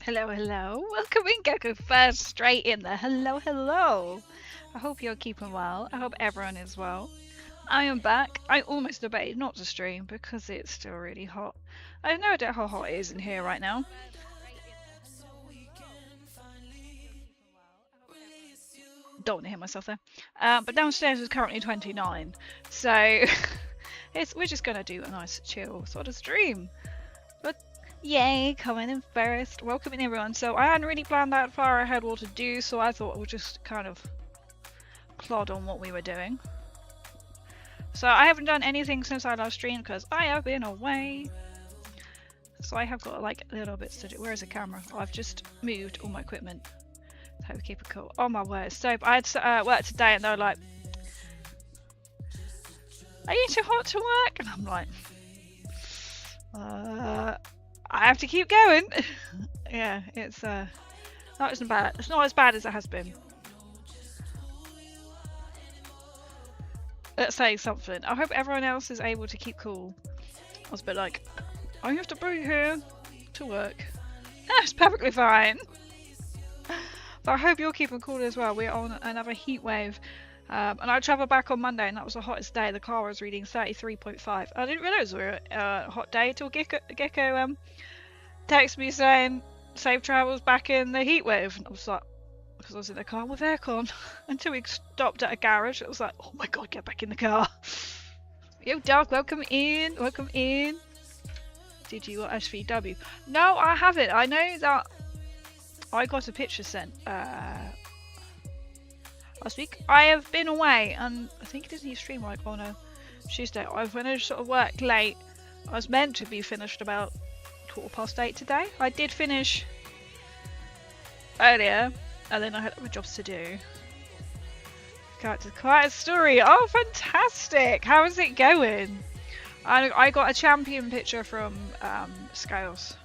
Hello, hello. Welcome in, Gecko. First, straight in there. Hello, hello. I hope you're keeping well. I hope everyone is well. I am back. I almost debated not to stream because it's still really hot. I have no idea how hot it is in here right now. Don't want to hit myself there. But downstairs is currently 29. So we're just going to do a nice chill sort of stream. But yay, coming in first. Welcome in, everyone. So I hadn't really planned that far ahead what to do, so I thought we'll just kind of plod on what we were doing. So I haven't done anything since I last streamed because I have been away. So I have got like little bits to do. Where is the camera? Oh, I've just moved all my equipment. Hope we keep it cool. Oh my word. So I had work today and they were like, are you too hot to work? And I'm like, I have to keep going. Yeah, it's not as bad. It's not as bad as it has been. Let's say something. I hope everyone else is able to keep cool. I was a bit like, I have to be here to work. That's perfectly fine. But I hope you're keeping cool as well. We're on another heat wave. And I travelled back on Monday and that was the hottest day. The car was reading 33.5. I didn't realise we were a hot day until Gecko texted me saying safe travels back in the heat wave. And I was like, because I was in the car with aircon. Until we stopped at a garage, it was like, oh my god, get back in the car. Yo, Doug, welcome in. Welcome in. Did you watch SVW? No, I haven't. I know that I got a picture sent last week. I have been away, and I think it isn't stream like on a Tuesday. I finished sort of work late. I was meant to be finished about 8:15 today. I did finish earlier, and then I had other jobs to do. Character, quite a story. Oh, fantastic! How is it going? I got a champion picture from Scales.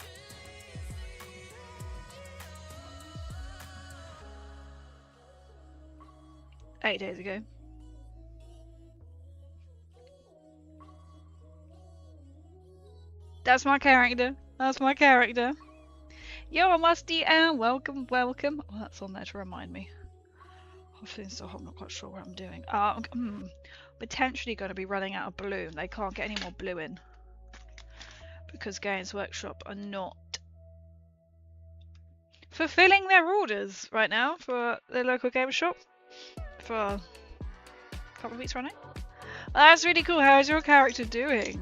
Eight days ago. That's my character. That's my character. Yo, Musty, and welcome, welcome. Oh, that's on there to remind me. I'm feeling so hot, I'm not quite sure what I'm doing. Potentially going to be running out of blue. They can't get any more blue in because Games Workshop are not fulfilling their orders right now for the local game shop for a couple of weeks running. That's really cool. How's your character doing?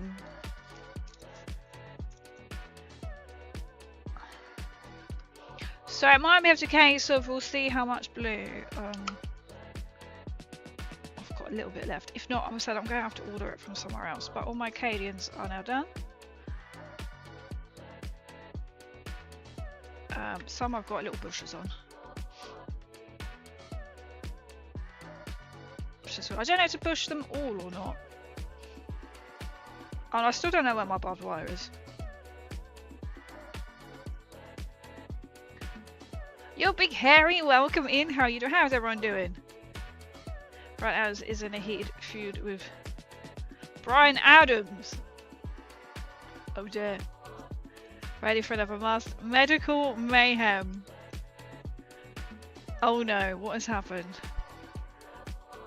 So it might be a case of we'll see how much blue. I've got a little bit left. If not, I'm going to have to order it from somewhere else. But all my Cadians are now done. Some I've got little bushes on. I don't know to push them all or not. And I still don't know where my barbed wire is. Yo, Big Harry, welcome in. How are you doing? How's everyone doing? Right now is in a heated feud with Brian Adams. Oh dear. Ready for another medical mayhem. Oh no, what has happened?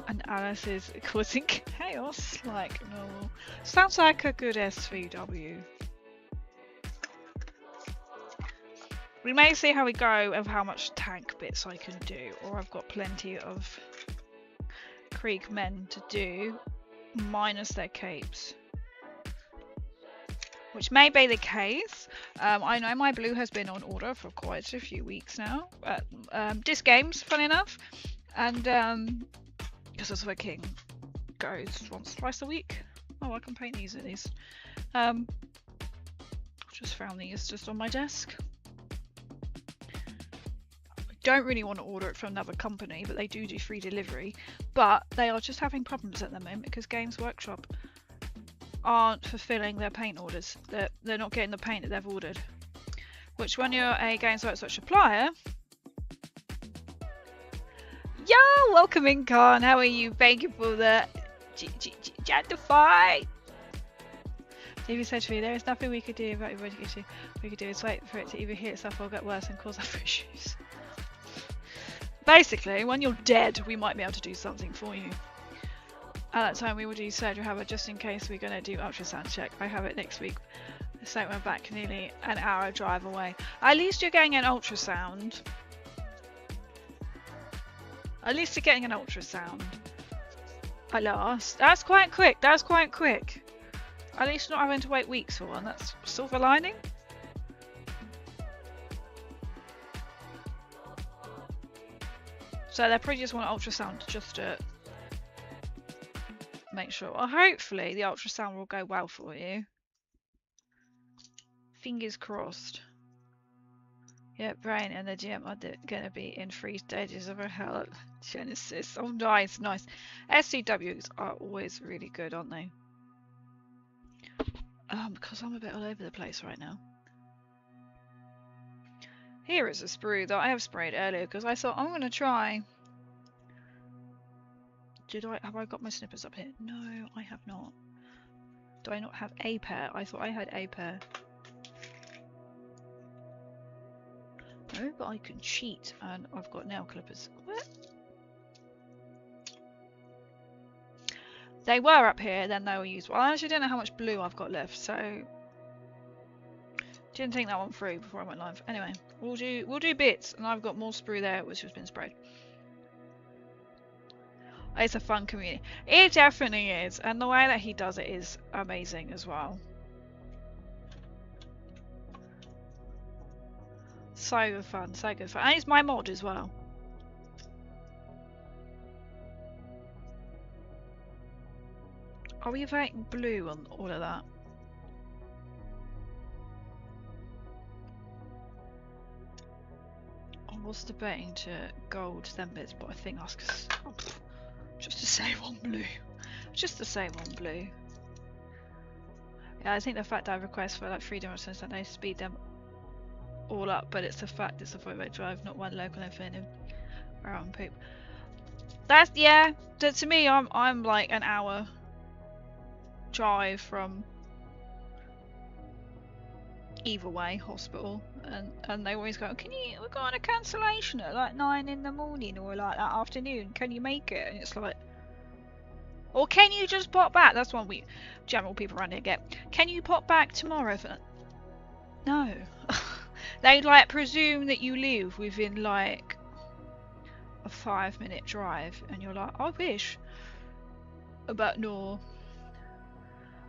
And Alice is causing chaos like normal. Sounds like a good SVW. We may see how we go of how much tank bits I can do, or I've got plenty of Krieg men to do, minus their capes. Which may be the case. I know my blue has been on order for quite a few weeks now. Disc games, funny enough. And because that's where King goes once, twice a week. Oh, I can paint these at least. Just found these just on my desk. Don't really want to order it from another company, but they do free delivery. But they are just having problems at the moment because Games Workshop aren't fulfilling their paint orders. They're not getting the paint that they've ordered. Which, when you're a Games Workshop supplier, yo, welcome in, Khan. How are you? Thank you for the Gentify. Stevie said to me, there is nothing we could do about your body issue. We could do is wait for it to either heal itself or get worse and cause other issues. Basically, when you're dead, we might be able to do something for you. At that time, we will do surgery, however, just in case we're going to do ultrasound check. I have it next week. So we're back nearly an hour drive away. At least you're getting an ultrasound. At least you're getting an ultrasound. At last. That's quite quick. That's quite quick. At least not having to wait weeks for one. That's silver lining. So they probably just want an ultrasound just to make sure. Well, hopefully the ultrasound will go well for you. Fingers crossed. Yeah, Brain and the GM are going to be in 3 stages of a hell Genesis. Oh, nice, nice. SCWs are always really good, aren't they? Because I'm a bit all over the place right now. Here is a sprue that I have sprayed earlier because I thought I'm going to try. Have I got my snippers up here? No, I have not. Do I not have a pair? I thought I had a pair. No, but I can cheat and I've got nail clippers. What? They were up here, then they were used. Well, I actually don't know how much blue I've got left, so didn't think that one through before I went live. Anyway, we'll do bits, and I've got more sprue there, which has been sprayed. It's a fun community. It definitely is, and the way that he does it is amazing as well. So good fun, so good fun. And it's my mod as well. Are we voting blue on all of that? I was debating to gold them bits, but I think that's just to save on blue. Just to save on blue. Yeah, I think the fact that I request for like 3 different sense that they speed them all up, but it's the fact it's a 4-way drive, not one local infinite around poop. That's yeah. To me, I'm like an hour drive from either way hospital, and they always go, "Can you? We're going a cancellation at like 9 in the morning or like that afternoon. Can you make it?" And it's like, or can you just pop back? That's one we general people around here get. Can you pop back tomorrow? For no. They like presume that you live within like a 5-minute drive, and you're like, I wish. But no.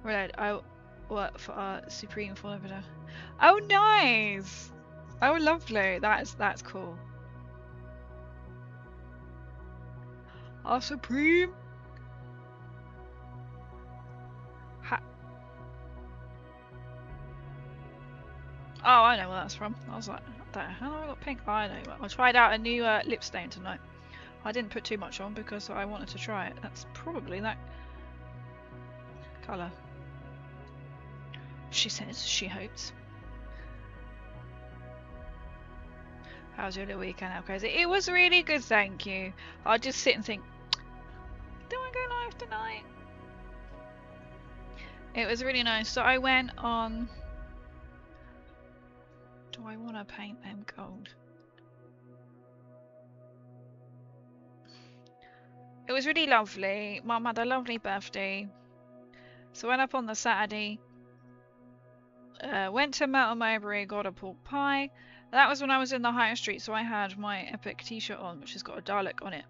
Right, I work for Supreme Follower. Oh, nice! Oh, lovely. That's cool. Our Supreme. Oh, I know where that's from. I was like, how do I got pink? Oh, I know. I tried out a new lip stain tonight. I didn't put too much on because I wanted to try it. That's probably that colour. She says, she hopes. How's your little weekend out, Crazy? It was really good, thank you. I just sit and think, do I go live tonight? It was really nice. So I went on... Do I want to paint them gold? It was really lovely. Mum had a lovely birthday. So I went up on the Saturday. Went to Melton Mowbray, got a pork pie. That was when I was in the high street, so I had my epic t-shirt on, which has got a Dalek on it.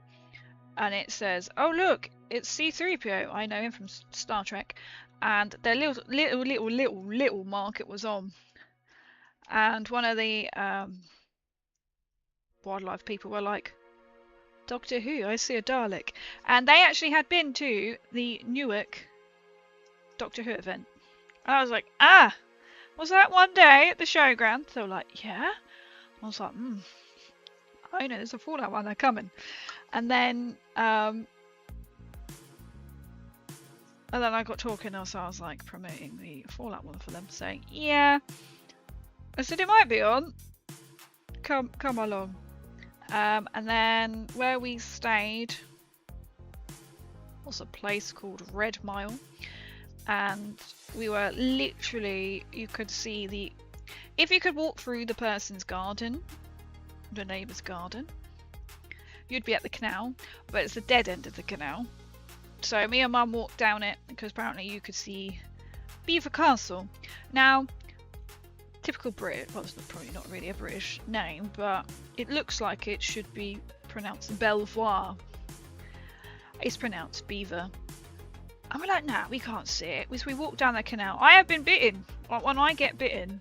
And it says, oh look, it's C-3PO. I know him from Star Trek. And their little market was on. And one of the wildlife people were like, Doctor Who, I see a Dalek. And they actually had been to the Newark Doctor Who event. And I was like, ah, was that one day at the showground? They were like, yeah. I was like, I know there's a Fallout one, they're coming. And then I got talking, so I was like promoting the Fallout one for them, saying, yeah. I said it might be on. Come along. And then where we stayed was a place called Red Mile. and we were literally, you could see if you could walk through the person's garden, the neighbour's garden, you'd be at the canal, but it's the dead end of the canal. So me and Mum walked down it because apparently you could see Belvoir Castle. Now, typical Brit, well, it's probably not really a British name, but it looks like it should be pronounced Belvoir. It's pronounced Beaver. And we're like, nah, we can't see it. As we walk down the canal, I have been bitten. When I get bitten,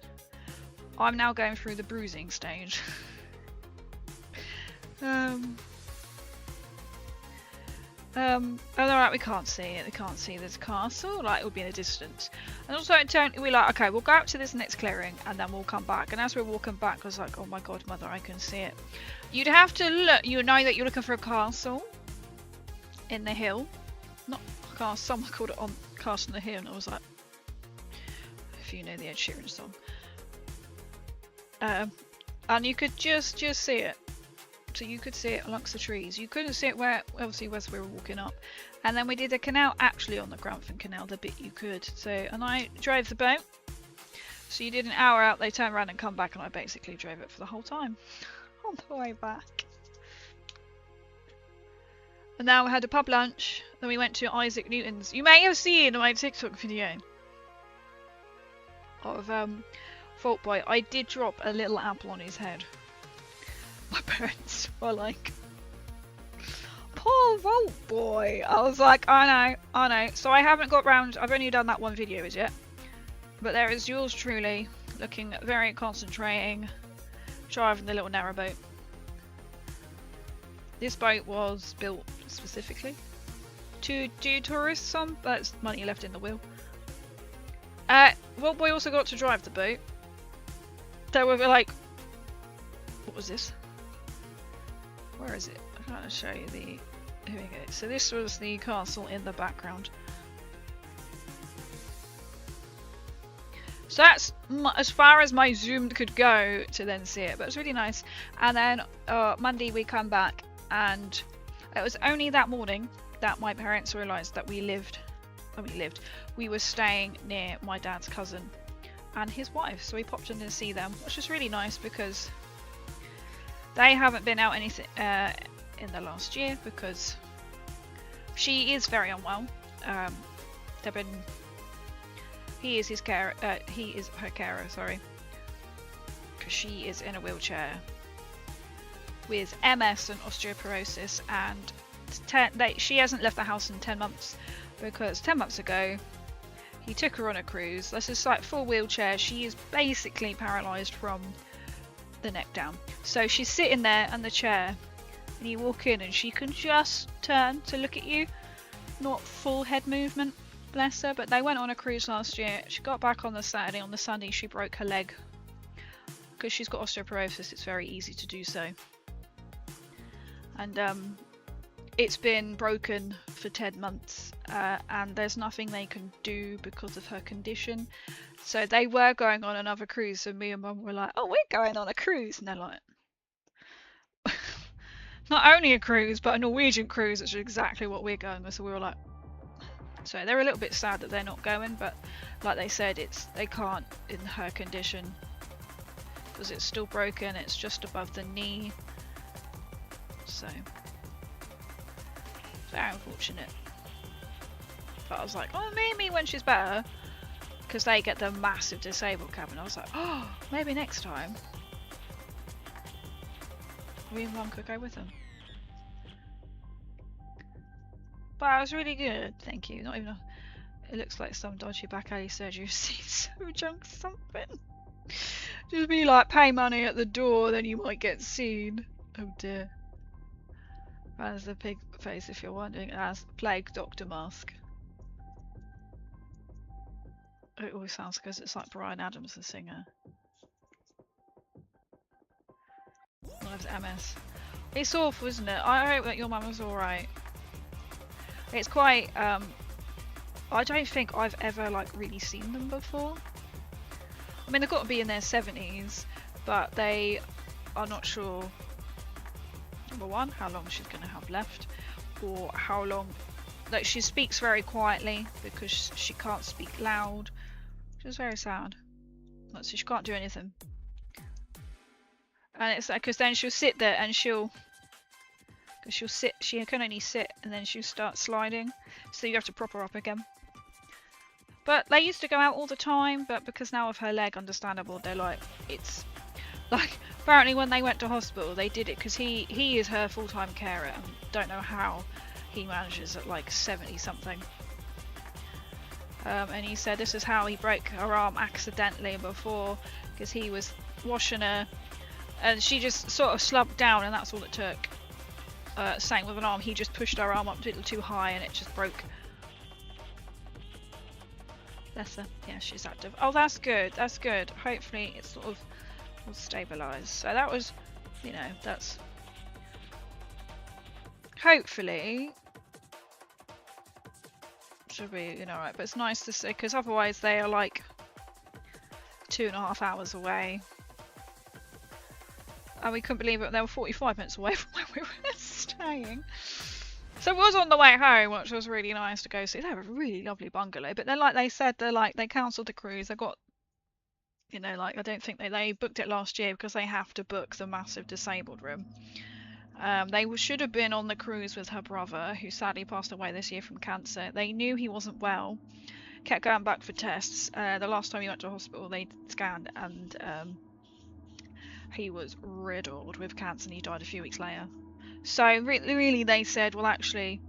I'm now going through the bruising stage. And they're like, we can't see it. We can't see this castle. Like, it would be in the distance. And also, we're like, okay, we'll go out to this next clearing and then we'll come back. And as we're walking back, I was like, oh my god, mother, I can see it. You'd have to look. You know that you're looking for a castle in the hill. Not a castle. Someone called it on Castle in the Hill, and I was like, if you know the Ed Sheeran song. And you could just see it. So you could see it amongst the trees. You couldn't see it where, obviously, as we were walking up. And then we did a canal actually on the Grantham Canal, the bit you could. So, and I drove the boat. So you did an hour out, they turned around and come back, and I basically drove it for the whole time on the way back. And then we had a pub lunch. Then we went to Isaac Newton's. You may have seen my TikTok video of Fault Boy. I did drop a little apple on his head. My parents were like, poor Vault Boy. I was like, I know. So I haven't got round, I've only done that one video as yet. But there is yours truly, looking very concentrating, driving the little narrowboat. This boat was built specifically to do tourists on, that's money left in the wheel. Vault Boy also got to drive the boat. So we were like, what was this? Where is it? I'm trying to show you the... Here we go. So this was the castle in the background. So that's as far as my zoom could go to then see it. But it was really nice. And then Monday we come back, and it was only that morning that my parents realised that we were staying near my dad's cousin and his wife. So we popped in to see them, which was really nice because they haven't been out anything in the last year because she is very unwell. He is her carer, sorry, because she is in a wheelchair with MS and osteoporosis, and she hasn't left the house in 10 months because 10 months ago he took her on a cruise. This is like full wheelchair. She is basically paralysed from the neck down. So she's sitting there in the chair, and you walk in and she can just turn to look at you. Not full head movement, bless her. But they went on a cruise last year. She got back on the Saturday. On the Sunday she broke her leg. Because she's got osteoporosis, it's very easy to do so. And it's been broken for 10 months. And there's nothing they can do because of her condition. So they were going on another cruise, and me and Mum were like, oh, we're going on a cruise. And they're like, not only a cruise, but a Norwegian cruise, which is exactly what we're going with. So we were like, so they're a little bit sad that they're not going, but like they said, they can't in her condition because it's still broken. It's just above the knee. So very unfortunate. But I was like, oh, maybe when she's better, because they get the massive disabled cabin. I was like, oh, maybe next time we and Mum could go with them. But it was really good, thank you. Not even it looks like some dodgy back alley surgery seen so junk something. Just be like, pay money at the door, then you might get seen. Oh dear. That's the pig face, if you're wondering. That's Plague Doctor mask. It always sounds because it's like Bryan Adams, the singer. Loves MS. It's awful, isn't it? I hope that your mum was alright. It's quite, I don't think I've ever like really seen them before. I mean, they've got to be in their 70s, but they are not sure, number one, how long she's going to have left, or how long like she speaks very quietly because she can't speak loud, which is very sad. Like, so she can't do anything. And it's like, because then she'll sit there and she'll sit, she can only sit, and then she'll start sliding, so you have to prop her up again. But they used to go out all the time, but because now of her leg, understandable, they're like, it's like, apparently when they went to hospital they did it because he is her full-time carer, and don't know how he manages at like 70 something. And he said this is how he broke her arm accidentally before, because he was washing her and she just sort of slumped down, and that's all it took. Same with an arm, he just pushed her arm up a little too high and it just broke. Bless her. Yeah, she's active. Oh, that's good. That's good. Hopefully it sort of will stabilise. So that was, you know, that's... Hopefully should be, you know, right. But it's nice to see, because otherwise they are like 2.5 hours away. And we couldn't believe it, they were 45 minutes away from where we were staying. So it was on the way home, which was really nice to go see. They have a really lovely bungalow, but then like they said, they cancelled the cruise. They got, you know, like I don't think they booked it last year because they have to book the massive disabled room. They should have been on the cruise with her brother, who sadly passed away this year from cancer. They knew he wasn't well, kept going back for tests. The last time he went to hospital, they scanned, and he was riddled with cancer, and he died a few weeks later. So really they said, well actually,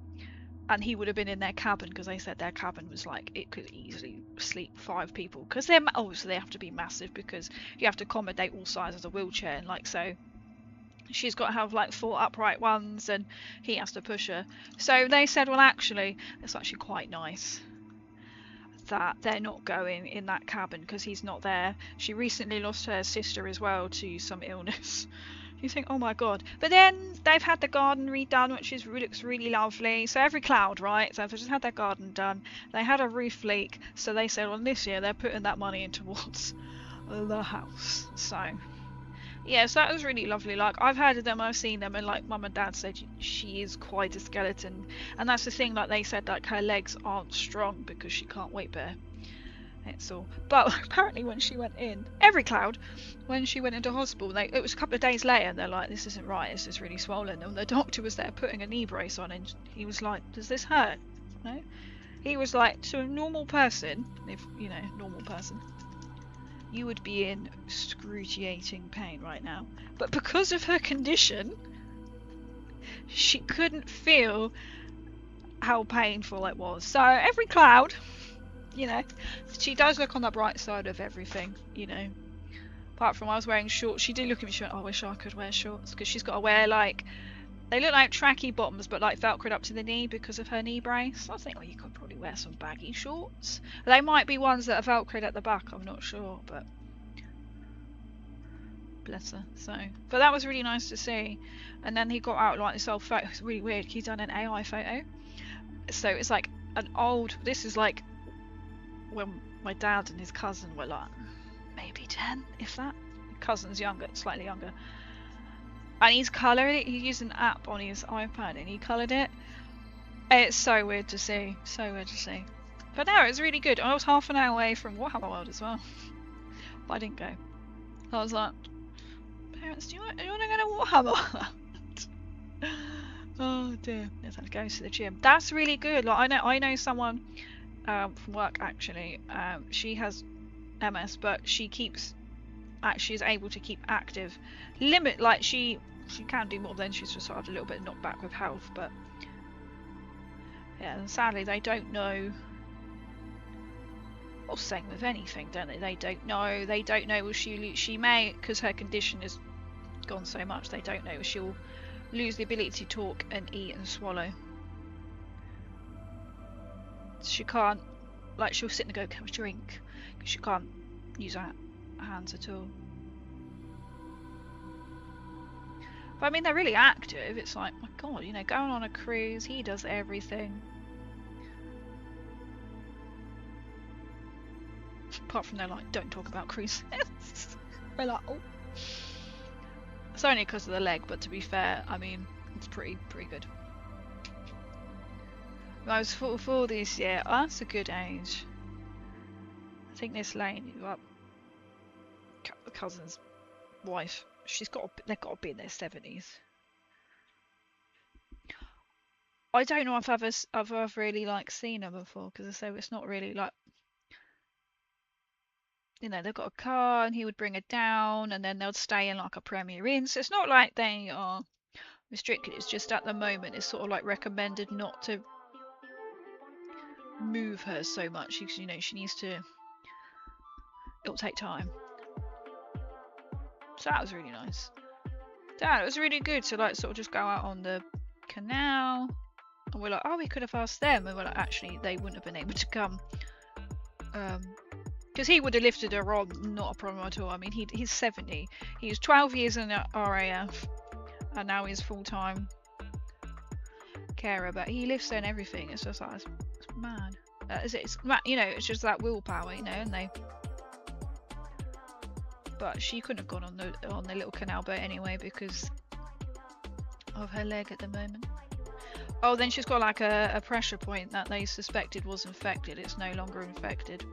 and he would have been in their cabin, because they said their cabin was like, it could easily sleep 5 people, because they're obviously they have to be massive because you have to accommodate all sizes of wheelchair, and like, so she's got to have like 4 upright ones and he has to push her. So they said, well actually it's actually quite nice that they're not going in that cabin because he's not there. She recently lost her sister as well to some illness. You think, oh my god. But then they've had the garden redone, which looks really lovely. So every cloud, right? So they've just had their garden done. They had a roof leak, so they said, well, this year they're putting that money in towards the house. So yeah, so that was really lovely. Like, I've heard of them, I've seen them, and like mum and dad said she is quite a skeleton. And that's the thing, like they said, like her legs aren't strong because she can't weight bear. It's all. But apparently when she went in, every cloud, when she went into hospital, it was a couple of days later, and they're like, this isn't right, this is really swollen. And the doctor was there putting a knee brace on, and he was like, does this hurt? No? He was like, to a normal person, if, you know, normal person, you would be in excruciating pain right now. But because of her condition, she couldn't feel how painful it was. So every cloud, you know, she does look on the bright side of everything, you know. Apart from I was wearing shorts, she did look at me, she went, oh, I wish I could wear shorts, because she's got to wear like, they look like tracky bottoms but like velcroed up to the knee because of her knee brace. I was thinking, oh, you could probably wear some baggy shorts. They might be ones that are velcroed at the back, I'm not sure, but bless her. So, but that was really nice to see. And then he got out like this old photo. It's really weird, he's done an AI photo, so it's like an old, this is like when my dad and his cousin were like maybe 10, if that. Cousin's younger, slightly younger, and he's coloured it. He used an app on his iPad and he coloured it. It's so weird to see, so weird to see. But no, it was really good. I was half an hour away from Warhammer World as well, but I didn't go. I was like, parents, do you want to go to Warhammer World? Oh dear, let's have to go to the gym. That's really good. Like I know someone from work actually. She has MS, but she is able to keep active. Like she can do more, than she's just sort of a little bit knocked back with health. But yeah, and sadly they don't know. Well, same with anything, don't they? They don't know. They don't know if she may, because her condition has gone so much. They don't know if she'll lose the ability to talk and eat and swallow. She can't, like, she'll sit and go, can we drink? Because she can't use her hands at all. But I mean, they're really active. It's like, my god, you know, going on a cruise, he does everything. Apart from they're like, don't talk about cruises. We're like, oh. It's only because of the leg, but to be fair, I mean, it's pretty good. I was 44 this year. Oh, that's a good age. I think this lady, well, cousin's wife, they've got to be in their 70s. I don't know if I've ever really like seen her before, because I say it's not really like, you know, they've got a car and he would bring her down and then they'll stay in like a Premier Inn. So it's not like they are restricted. It's just at the moment it's sort of like recommended not to move her so much because, you know, she needs to, it'll take time. So that was really nice. Yeah, it was really good to like sort of just go out on the canal. And we're like, oh, we could have asked them. And we're like, actually, they wouldn't have been able to come. Because he would have lifted her on, not a problem at all. I mean, he's 70. He was 12 years in the RAF. And now he's full-time carer. But he lifts her and everything. It's just like, it's mad. You know, it's just that willpower, you know, and they... But she couldn't have gone on the little canal boat anyway because of her leg at the moment. Oh, then she's got like a pressure point that they suspected was infected. It's no longer infected.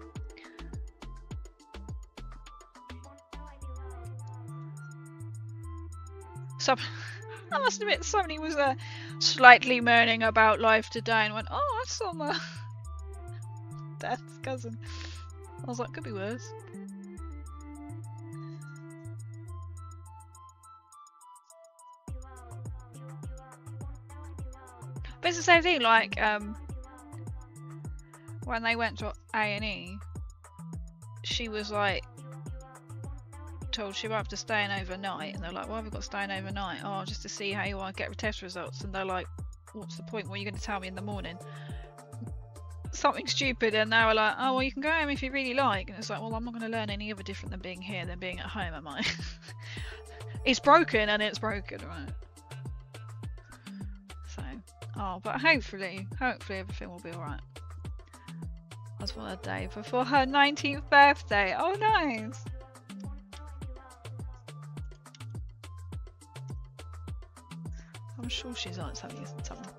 So, I must admit, somebody was slightly moaning about life today and went, oh, I saw my dad's cousin. I was like, could be worse. But it's the same thing, like, when they went to A&E, she was, like, told she would have to stay in overnight, and they're like, why have we got to stay in overnight? Oh, just to see how you want to get test results, and they're like, what's the point? What are you going to tell me in the morning? Something stupid, and they were like, oh, well, you can go home if you really like, and it's like, well, I'm not going to learn any other different than being here than being at home, am I? It's broken, and it's broken, right? So... Oh, but hopefully everything will be alright. That's what a day before her 19th birthday. Oh, nice! I'm sure she's on something.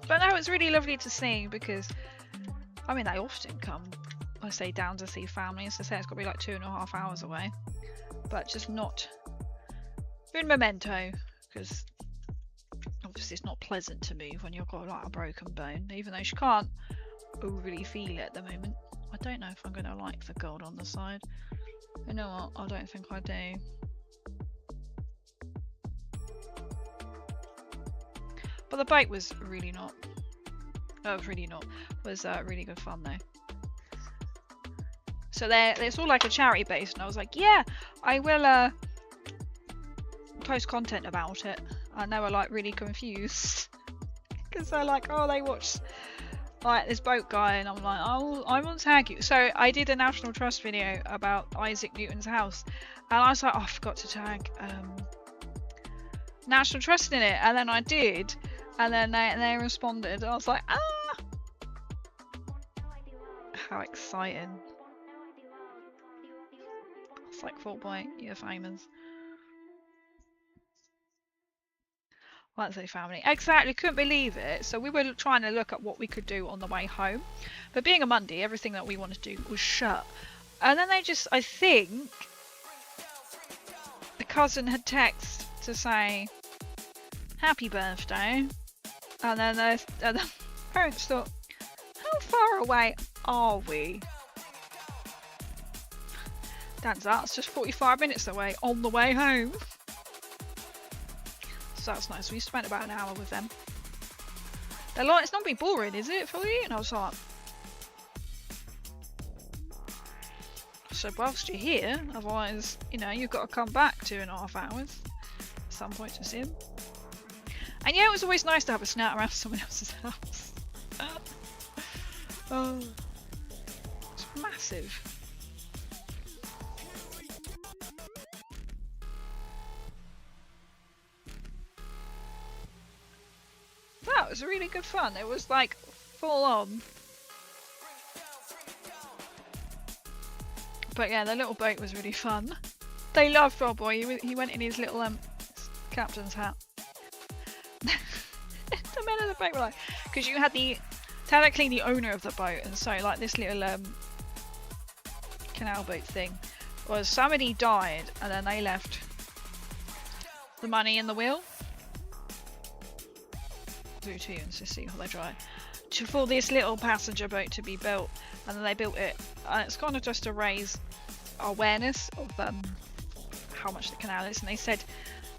But no, it's really lovely to see because, I mean, they often come, I say, down to see family. As I say, it's got to be like 2.5 hours away. But just not in memento, because obviously it's not pleasant to move when you've got like a broken bone, even though she can't overly feel it at the moment. I don't know if I'm going to like the gold on the side. You know what? I don't think I do. But the boat was really not. Was really good fun though. So it's all like a charity base, and I was like, yeah, I will post content about it. And they were like really confused because they're like, oh, they watched like this boat guy, and I'm like, oh, I want to tag you. So I did a National Trust video about Isaac Newton's house, and I was like, oh, I forgot to tag National Trust in it, and then I did, and then they responded. I was like, ah, how exciting! It's like, Fort Boy, you're famous. Well, that's a family. Exactly, couldn't believe it. So we were trying to look at what we could do on the way home. But being a Monday, everything that we wanted to do was shut. And then they just, I think, the cousin had texted to say, happy birthday. And then the parents thought, how far away are we? That's just 45 minutes away on the way home. So that's nice. We spent about an hour with them. They're like, it's not been boring, is it, for you? And I was like, so whilst you're here, otherwise, you know, you've got to come back 2.5 hours at some point to see him. And yeah, it was always nice to have a snack around someone else's house. Oh, it's massive. That was really good fun. It was like full on. But yeah, the little boat was really fun. They loved Rob Boy. He went in his little captain's hat. The men in the boat were like, because you had the technically the owner of the boat, and so like this little canal boat thing was somebody died and then they left the money in the will. Do to you and see how they try for this little passenger boat to be built, and then they built it, and it's kind of just to raise awareness of how much the canal is. And they said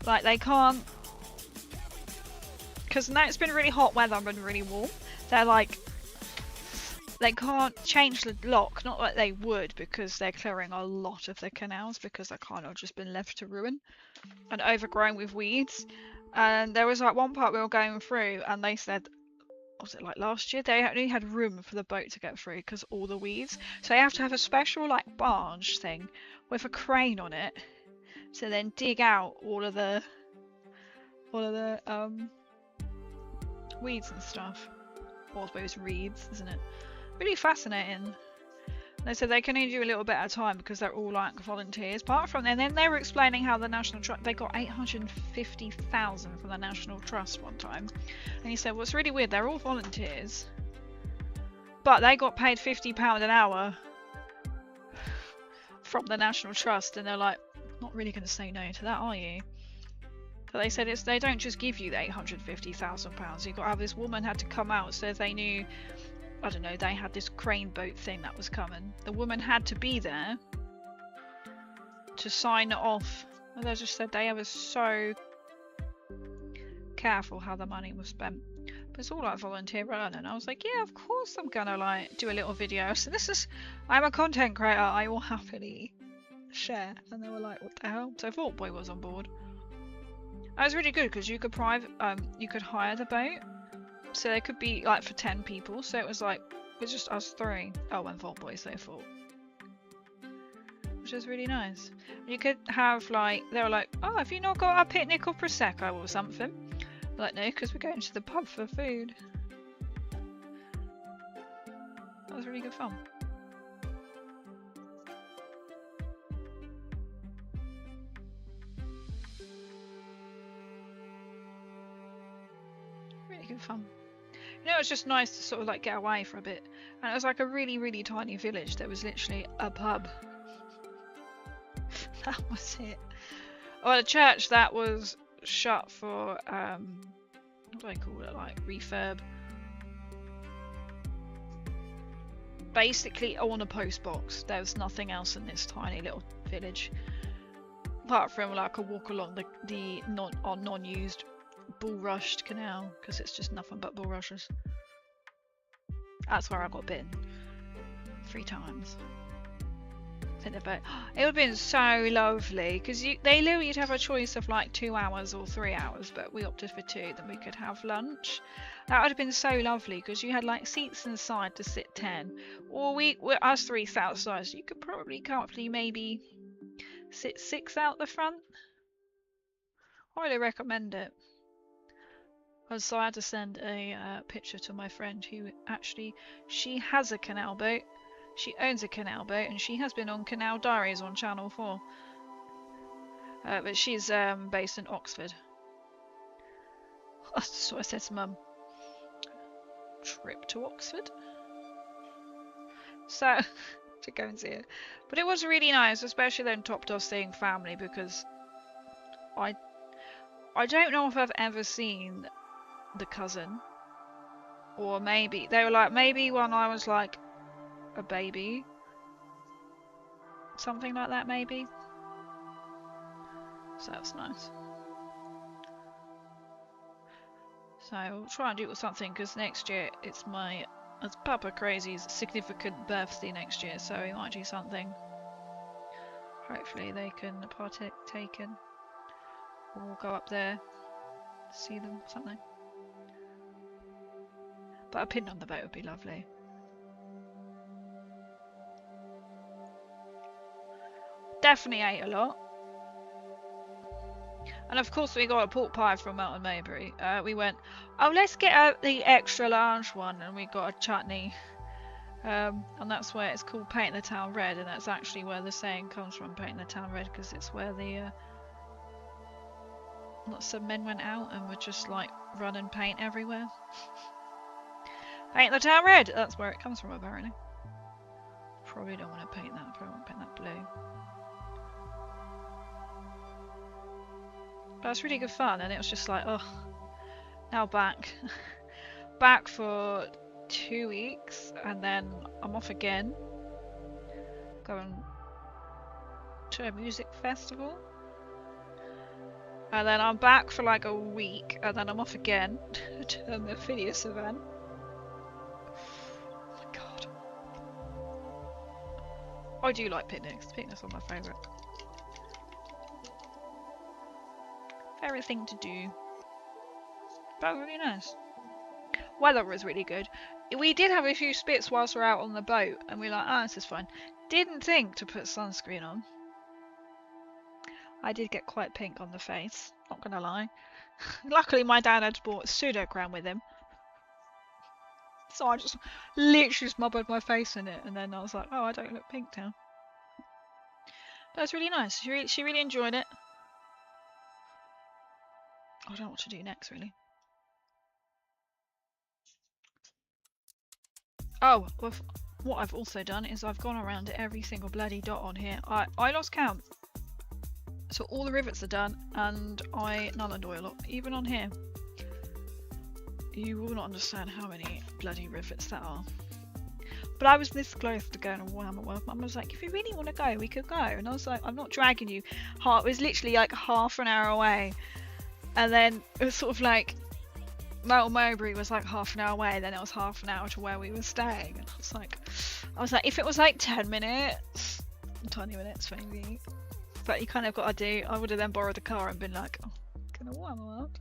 like they can't, because now it's been really hot weather and really warm, they're like they can't change the lock, not like they would, because they're clearing a lot of the canals because they're kind of just been left to ruin and overgrown with weeds. And there was like one part we were going through and they said, was it like last year, they only had room for the boat to get through because all the weeds, so they have to have a special like barge thing with a crane on it to then dig out all of the weeds and stuff, or I suppose reeds, isn't it? Really fascinating. They said they can only do a little bit at a time because they're all like volunteers. Apart from, and then they were explaining how the National Trust, they got 850,000 from the National Trust one time. And he said, well, it's really weird, they're all volunteers, but they got paid £50 an hour from the National Trust, and they're like, not really going to say no to that, are you? So they said they don't just give you the £850,000. You've got to have this woman had to come out, so they knew, I don't know, they had this crane boat thing that was coming. The woman had to be there to sign it off. As I just said, they were so careful how the money was spent. But it's all like volunteer run, and I was like, yeah, of course I'm gonna like do a little video. So I'm a content creator, I will happily share. And they were like, what the hell? So Vault Boy was on board. That was really good because you could you could hire the boat. So they could be like for 10 people, so it was just us three. Oh, and Vault Boys, they thought. Which was really nice. You could have like, they were like, oh, have you not got a picnic or Prosecco or something? I'm like, no, because we're going to the pub for food. That was really good fun. Really good fun. You know, it was just nice to sort of like get away for a bit. And it was like a really, really tiny village. There was literally a pub. That was it. Well, a church that was shut for, what do I call it, like refurb. Basically on a post box. There was nothing else in this tiny little village. Apart from like a walk along the non-used bulrushed canal, because it's just nothing but bulrushes. That's where I got bitten 3 times. It would have been so lovely because they knew you'd have a choice of like 2 hours or 3 hours, but we opted for 2. Then we could have lunch. That would have been so lovely because you had like seats inside to sit 10, or us 3 sat outside, so you could probably comfortably maybe sit 6 out the front. I highly recommend it. So I had to send a picture to my friend who actually, she has a canal boat. She owns a canal boat and she has been on Canal Diaries on Channel 4. But she's based in Oxford. So I said to Mum, trip to Oxford? So, to go and see her. But it was really nice, especially then topped off seeing family, because I don't know if I've ever seen the cousin, or maybe they were like, maybe when I was like a baby, something like that, maybe. So that's nice. So we'll try and do something, because next year it's Papa Crazy's significant birthday next year, so we might do something. Hopefully they can partake in, or we'll go up there, see them, something. But a pin on the boat would be lovely. Definitely ate a lot. And of course we got a pork pie from Melton Maybury. We went, oh, let's get the extra large one, and we got a chutney. And that's where it's called Paint the Town Red, and that's actually where the saying comes from, Paint the Town Red, because it's where the lots of men went out and would just like run and paint everywhere. Paint the town red! That's where it comes from, apparently. Probably don't want to paint that. Probably want to paint that blue. But it's really good fun, and it was just like, oh, now back. Back for 2 weeks, and then I'm off again. Going to a music festival. And then I'm back for like a week, and then I'm off again to an Phineas event. Oh my god. I do like picnics. Picnics are my favourite. Favourite thing to do. But it was really nice. Weather was really good. We did have a few spits whilst we were out on the boat, and we were like, oh, this is fine. Didn't think to put sunscreen on. I did get quite pink on the face, not gonna lie. Luckily my dad had brought pseudo crown with him. So I just literally smothered my face in it, and then I was like, oh, I don't look pink now. But it's really nice. She really enjoyed it. I don't know what to do next, really. Oh, well, what I've also done is I've gone around to every single bloody dot on here. I lost count. So all the rivets are done, and I null and oil up, even on here. You will not understand how many bloody rivets that are. But I was this close to going to Warhammer World. Mum was like, if you really want to go, we could go. And I was like, I'm not dragging you. It was literally like half an hour away. And then it was sort of like, Mount Mowbray was like half an hour away, then it was half an hour to where we were staying. And I was like, if it was like 10 minutes, 20 minutes maybe. But you kind of got to do, I would have then borrowed a car and been like, oh, can I Warhammer World?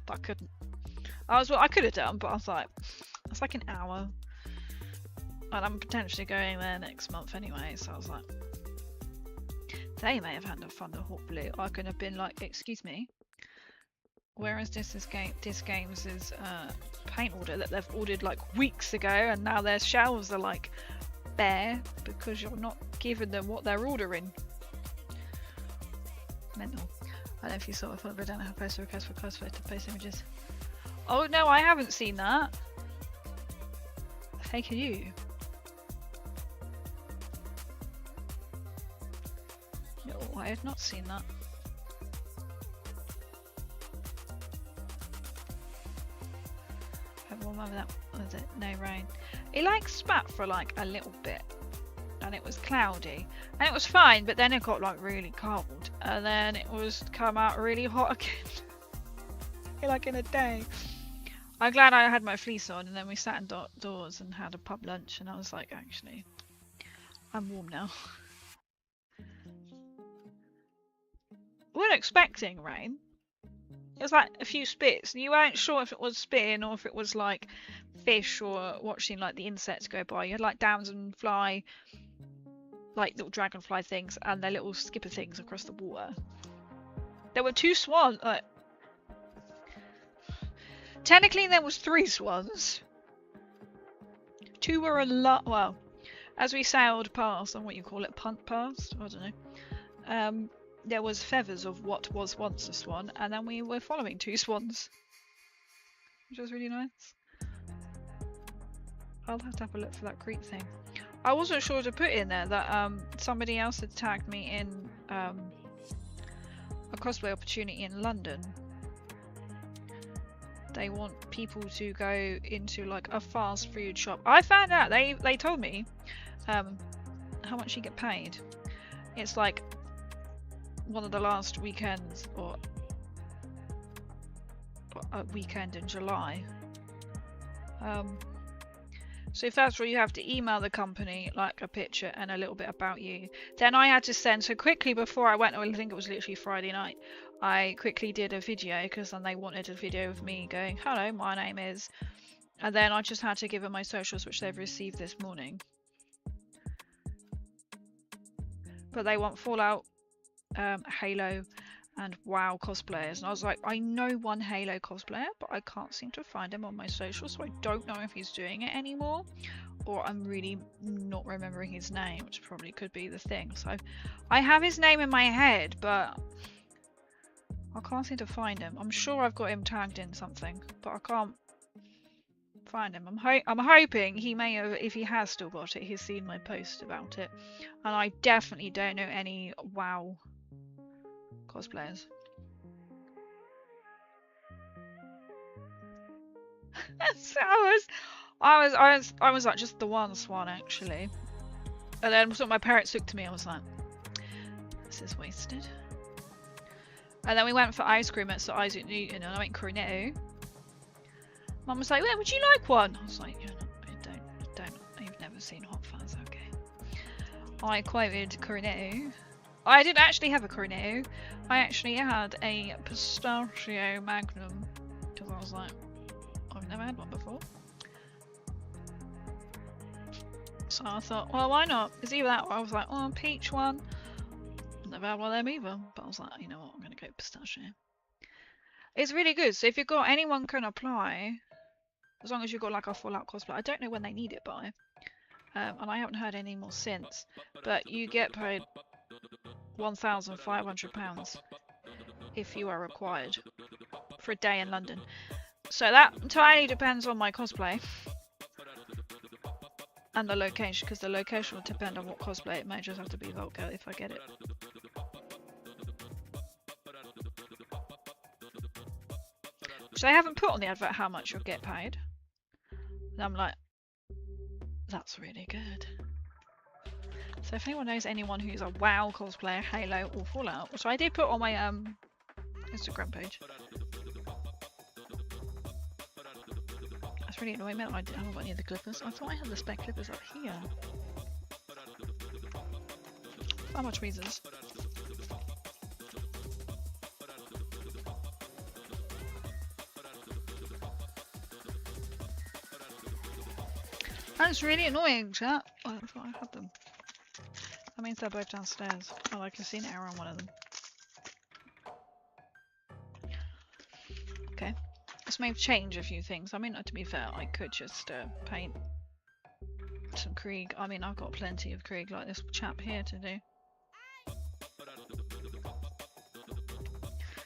But I couldn't. I could have done, but I was like, it's like an hour. And I'm potentially going there next month anyway, so I was like, they may have had a fun hot blue. I could have been like, excuse me, where is this game's paint order that they've ordered like weeks ago, and now their shelves are like bare because you're not giving them what they're ordering. Mental. I don't know if you saw it, but I don't know how to post a request for cosplay to post images. Oh no, I haven't seen that. Hey, can you? No, I have not seen that. I have one moment that was it. No rain. It like spat for like a little bit, and it was cloudy, and it was fine. But then it got like really cold, and then it was come out really hot again. Like in a day. I'm glad I had my fleece on, and then we sat indoors and had a pub lunch, and I was like, actually, I'm warm now. We weren't expecting rain. It was like a few spits, and you weren't sure if it was spitting or if it was like fish or watching like the insects go by. You had like damselfly, like little dragonfly things, and their little skipper things across the water. There were 2 swans. Technically, there was 3 swans. 2 were a lot. Well, as we sailed past, or what you call it, punt past. I don't know. There was feathers of what was once a swan, and then we were following 2 swans, which was really nice. I'll have to have a look for that creep thing. I wasn't sure to put in there that somebody else had tagged me in a cosplay opportunity in London. They want people to go into like a fast food shop. I found out they told me how much you get paid. It's like one of the last weekends, or a weekend in July. So if that's where you have to email the company like a picture and a little bit about you. Then I had to send, so quickly before I went, I think it was literally Friday night, I quickly did a video, because then they wanted a video of me going, hello, my name is, and then I just had to give them my socials, which they've received this morning. But they want Fallout, Halo, and WoW cosplayers, and I was like, I know one Halo cosplayer, but I can't seem to find him on my social, so I don't know if he's doing it anymore, or I'm really not remembering his name, which probably could be the thing. So I have his name in my head, but I can't seem to find him. I'm sure I've got him tagged in something, but I Find him. I'm hoping he may have, if he has still got it, he's seen my post about it. And I definitely don't know any WoW cosplayers. So I was like just the one actually. And then so my parents looked at me, I was like, this is wasted. And then we went for ice cream at Sir Isaac Newton and I went Cornetto. Mum was like, well, would you like one? I was like, yeah, no, I don't. I've never seen Hot Fuzz, okay. I quoted Cornetto. I didn't actually have a Cornetto. I actually had a pistachio magnum. Because I was like, I've never had one before. So I thought, well, why not? It's either that or I was like, oh, peach one. Never had one of them either. But I was like, you know what, I'm going to go pistachio. It's really good. So if you've got, anyone can apply. As long as you've got like a full out cosplay. I don't know when they need it by. And I haven't heard any more since. But you get paid £1,500 if you are required for a day in London. So that entirely depends on my cosplay. And the location, because the location will depend on what cosplay. It may just have to be Volko if I get it. Which they haven't put on the advert how much you'll get paid. And I'm like, that's really good. So if anyone knows anyone who's a WoW cosplayer, Halo or Fallout, which I did put on my Instagram page. That's really annoying me that I haven't got any of the clippers. I thought I had the spec clippers up here. How much tweezers? That's really annoying, chat. Oh, I thought I had them. That means they're both downstairs. Oh, I can see an error on one of them. Okay. This may change a few things. I mean, to be fair, I could just paint some Krieg. I mean, I've got plenty of Krieg like this chap here to do.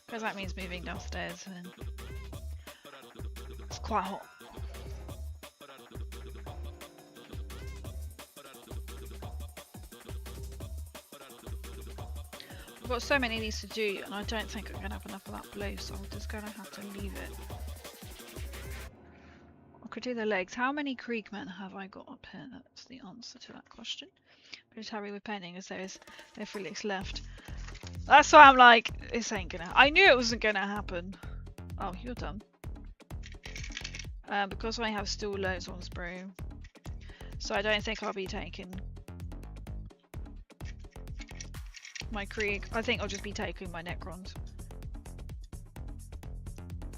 Because that means moving downstairs and it's quite hot. I've got so many of these to do and I don't think I'm going to have enough of that blue, so I'm just going to have to leave it. I could do the legs. How many Kriegmen have I got up here? That's the answer to that question. Pretty happy with painting as there's no Felix left. That's why I'm like, this ain't gonna. I knew it wasn't gonna happen. Oh, you're done. Because I have still loads on sprue, so I don't think I'll be taking my Krieg. I think I'll just be taking my Necrons.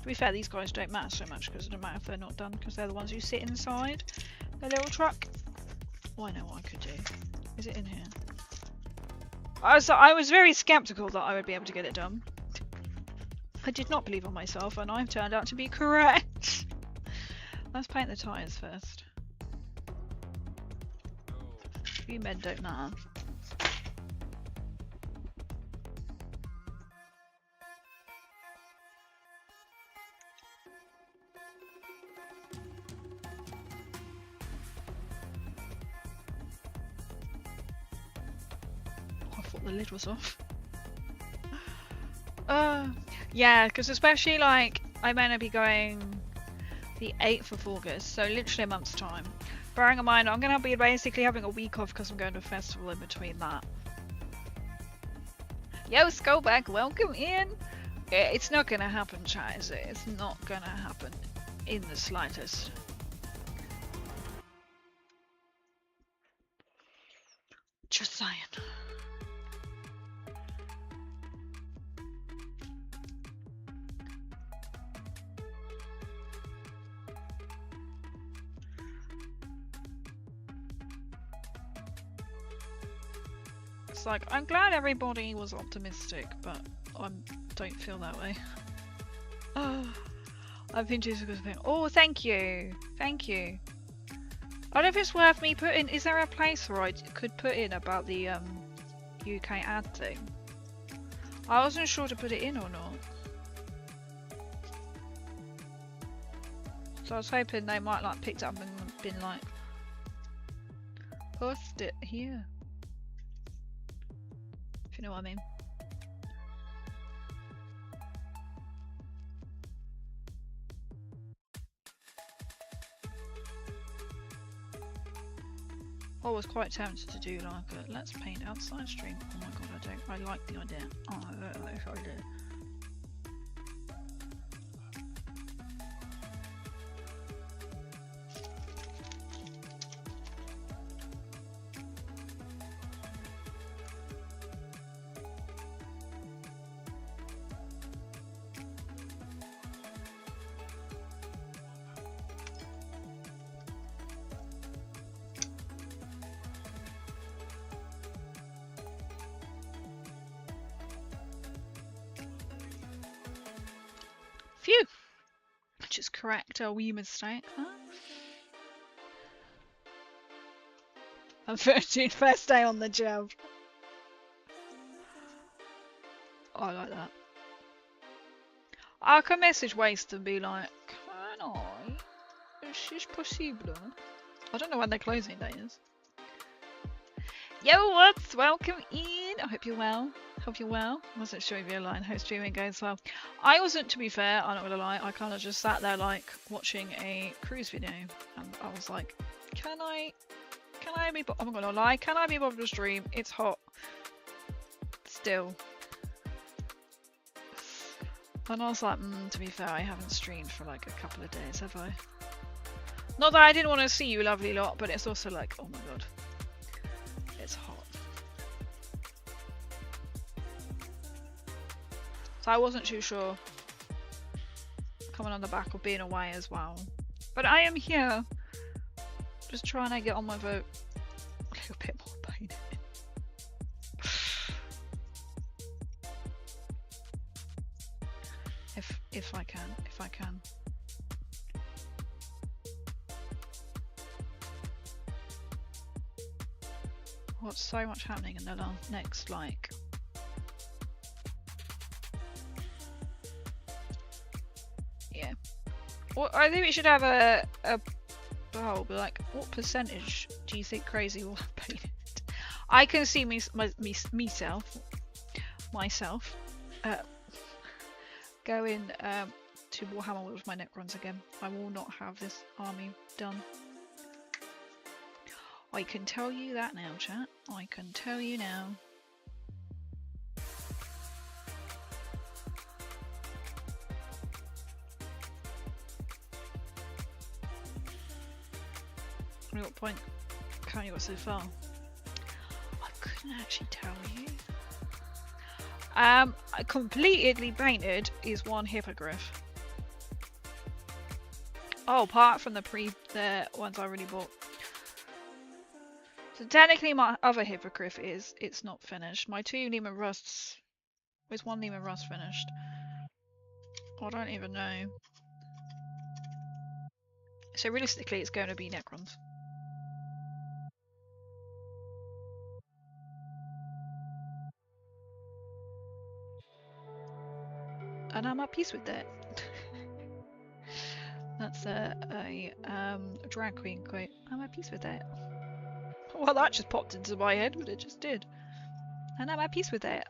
To be fair, these guys don't matter so much because it doesn't matter if they're not done, because they're the ones who sit inside the little truck. Oh, I know what I could do. Is it in here? I was very skeptical that I would be able to get it done. I did not believe in myself, and I've turned out to be correct. Let's paint the tyres first. You men don't matter. The lid was off. Yeah, because especially like I'm gonna be going the 8th of August, so literally a month's time. Bearing in mind I'm gonna be basically having a week off because I'm going to a festival in between that. Yo, Skullback, welcome in. It's not gonna happen, chat, is it? It's not gonna happen in the slightest. Just saying. It's like, I'm glad everybody was optimistic, but I don't feel that way. I've been too good. Oh, thank you. Thank you. I don't know if it's worth me putting, is there a place where I could put in about the UK ad thing? I wasn't sure to put it in or not. So I was hoping they might like picked it up and been like, post it here. If you know what I mean. I was quite tempted to do like a let's paint outside stream. Oh my god, I like the idea. Oh, I don't know if I do. Phew! Which is correct, a wee mistake, huh? I'm 13, first day on the job. Oh, I like that. I can message Waste and be like, can I? Is this possible? I don't know when their closing day is. Yo, what's welcome in? I hope you're well. Hope you're well. I wasn't sure if you're online. Hope streaming goes well. I wasn't, to be fair, I'm not gonna lie. I kind of just sat there like watching a cruise video, and I was like, can I be? I'm not gonna lie. Can I be bothered to stream? It's hot. Still. And I was like, to be fair, I haven't streamed for like a couple of days, have I? Not that I didn't want to see you, lovely lot, but it's also like, oh my god, it's hot. So I wasn't too sure coming on the back of being away as well. But I am here, just trying to get on my vote a little bit more pain. if I can. What's so much happening in the next like well, I think we should have a poll, but like, what percentage do you think Crazy will have painted? I can see myself going to Warhammer with my Necrons again. I will not have this army done. I can tell you that now, chat. I can tell you now. At what point can't you got so far? I couldn't actually tell you. Completely painted is one hippogriff. Oh, apart from the ones I already bought. So technically my other hippogriff it's not finished. My 2 Lehman Rusts, there's 1 Lehman Rust finished. I don't even know. So realistically it's going to be Necrons. And I'm at peace with that. That's a drag queen quote. I'm at peace with that. Well, that just popped into my head, but it just did. And I'm at peace with that.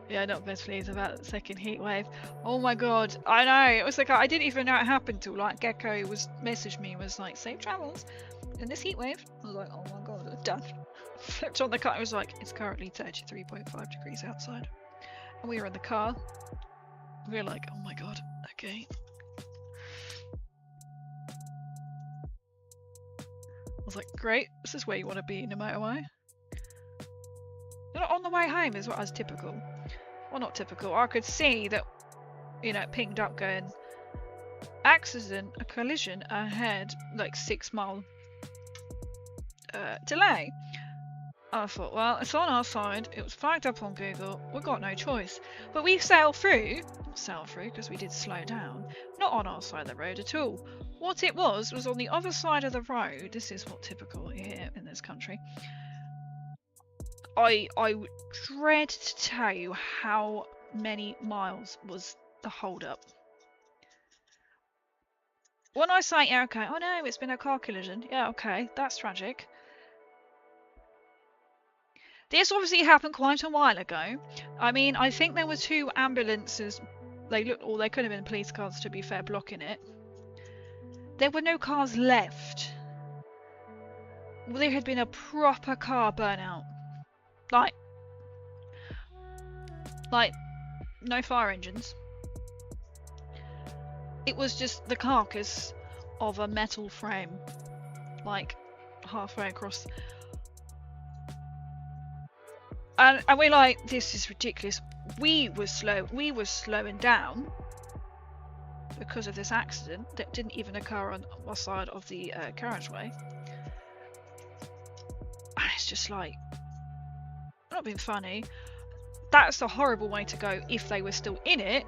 Yeah, not best pleased about the second heat wave. Oh my god, I know. It was like I didn't even know it happened till like Gecko messaged me, was like, safe travels in this heat wave. I was like, oh my god, it's done. Flipped on the car. It was like, it's currently 33.5 degrees outside, and we were in the car. We were like, oh my god, okay. I was like, great, this is where you want to be no matter what. On the way home is what was typical. Well, not typical. I could see that, you know, it pinged up going, accident, a collision ahead, like 6 mile delay. I thought, well, it's on our side. It was flagged up on Google. We've got no choice. But we sailed through because we did slow down. Not on our side of the road at all. What it was on the other side of the road. This is what typical here in this country. I dread to tell you how many miles was the hold up. When I say, yeah, okay, oh no, it's been a car collision. Yeah, okay, that's tragic. This obviously happened quite a while ago. I mean, I think there were 2 ambulances. They looked, or they could have been police cars, to be fair, blocking it. There were no cars left. There had been a proper car burnout. Like, no fire engines. It was just the carcass of a metal frame, like halfway across. And we're like, this is ridiculous. We were slowing down because of this accident that didn't even occur on our side of the carriageway. And it's just like, not being funny. That's a horrible way to go if they were still in it.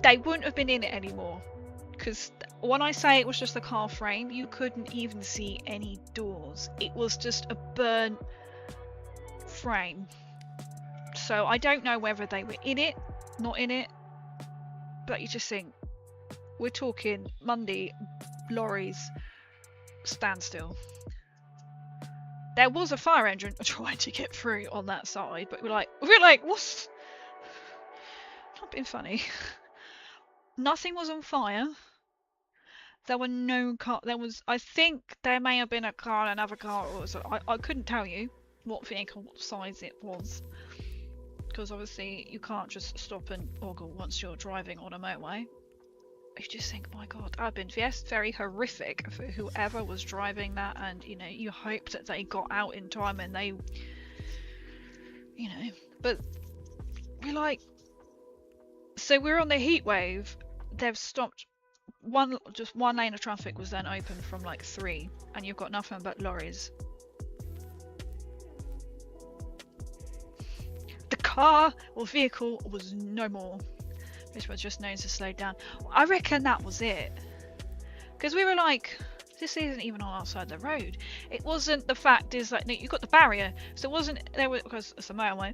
They wouldn't have been in it anymore. Because when I say it was just the car frame, you couldn't even see any doors. It was just a burnt frame. So I don't know whether they were in it, not in it. But you just think, we're talking Monday, lorries, standstill. There was a fire engine trying to get through on that side, but we're like, what's... Not being funny. Nothing was on fire. There were no car. There was, I think there may have been a car and another car. Or so I couldn't tell you what vehicle, what size it was, because obviously you can't just stop and ogle once you're driving on a motorway. You just think, my God, I've been very horrific for whoever was driving that, and you know, you hope that they got out in time and they, you know, but we're like, so we're on the heat wave. They've stopped just one lane of traffic was then open from like 3, and you've got nothing but lorries. The car or vehicle was no more. This was just known to slow down. I reckon that was it. Because we were like, this isn't even on our side of the road. It wasn't, the fact is like, no, you got the barrier. So it wasn't, there was, because it's a motorway.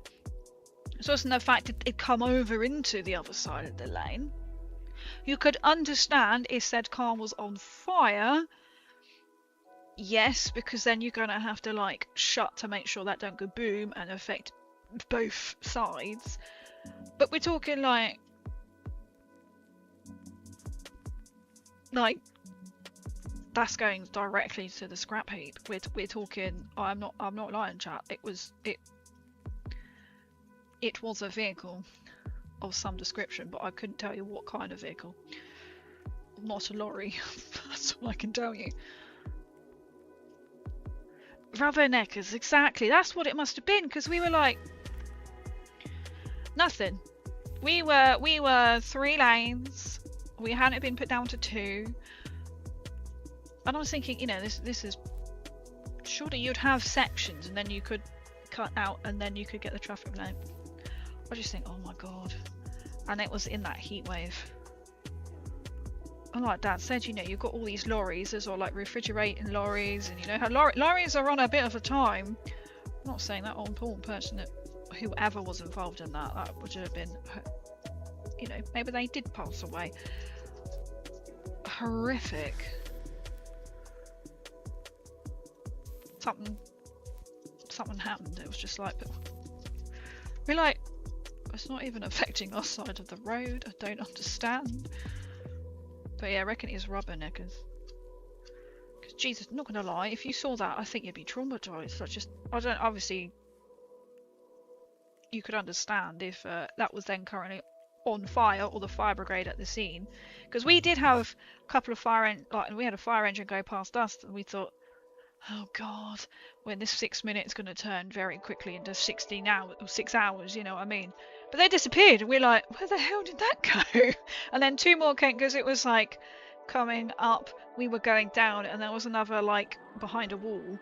So it wasn't the fact that it'd come over into the other side of the lane. You could understand if said car was on fire. Yes, because then you're going to have to like shut to make sure that don't go boom and affect both sides. But we're talking like that's going directly to the scrap heap. We're talking, I'm not lying, chat. It was a vehicle of some description, but I couldn't tell you what kind of vehicle. Not a lorry. That's all I can tell you. Rubberneckers, exactly. That's what it must have been, because we were like nothing. We were 3 lanes. We hadn't been put down to 2. And I was thinking, you know, this is, surely you'd have sections and then you could cut out and then you could get the traffic light. I just think, oh my God. And it was in that heat wave. And like Dad said, you know, you've got all these lorries. There's all like refrigerating lorries, and you know how lorries are on a bit of a time. I'm not saying that on poor person that whoever was involved in that would have been, you know, maybe they did pass away. Horrific. Something happened. It was just like, we're like, it's not even affecting our side of the road. I don't understand. But yeah, I reckon it's rubberneckers. Because Jesus, not gonna lie, if you saw that, I think you'd be traumatized. Like just, I don't. Obviously, you could understand if that was then currently on fire, or the fire brigade at the scene. Because we did have a couple of we had a fire engine go past us, and we thought, oh God, when this 6 minutes going to turn very quickly into 16 hours or 6 hours, you know what I mean? But they disappeared, and we're like, where the hell did that go? And then 2 more came, because it was like coming up, we were going down, and there was another like behind a wall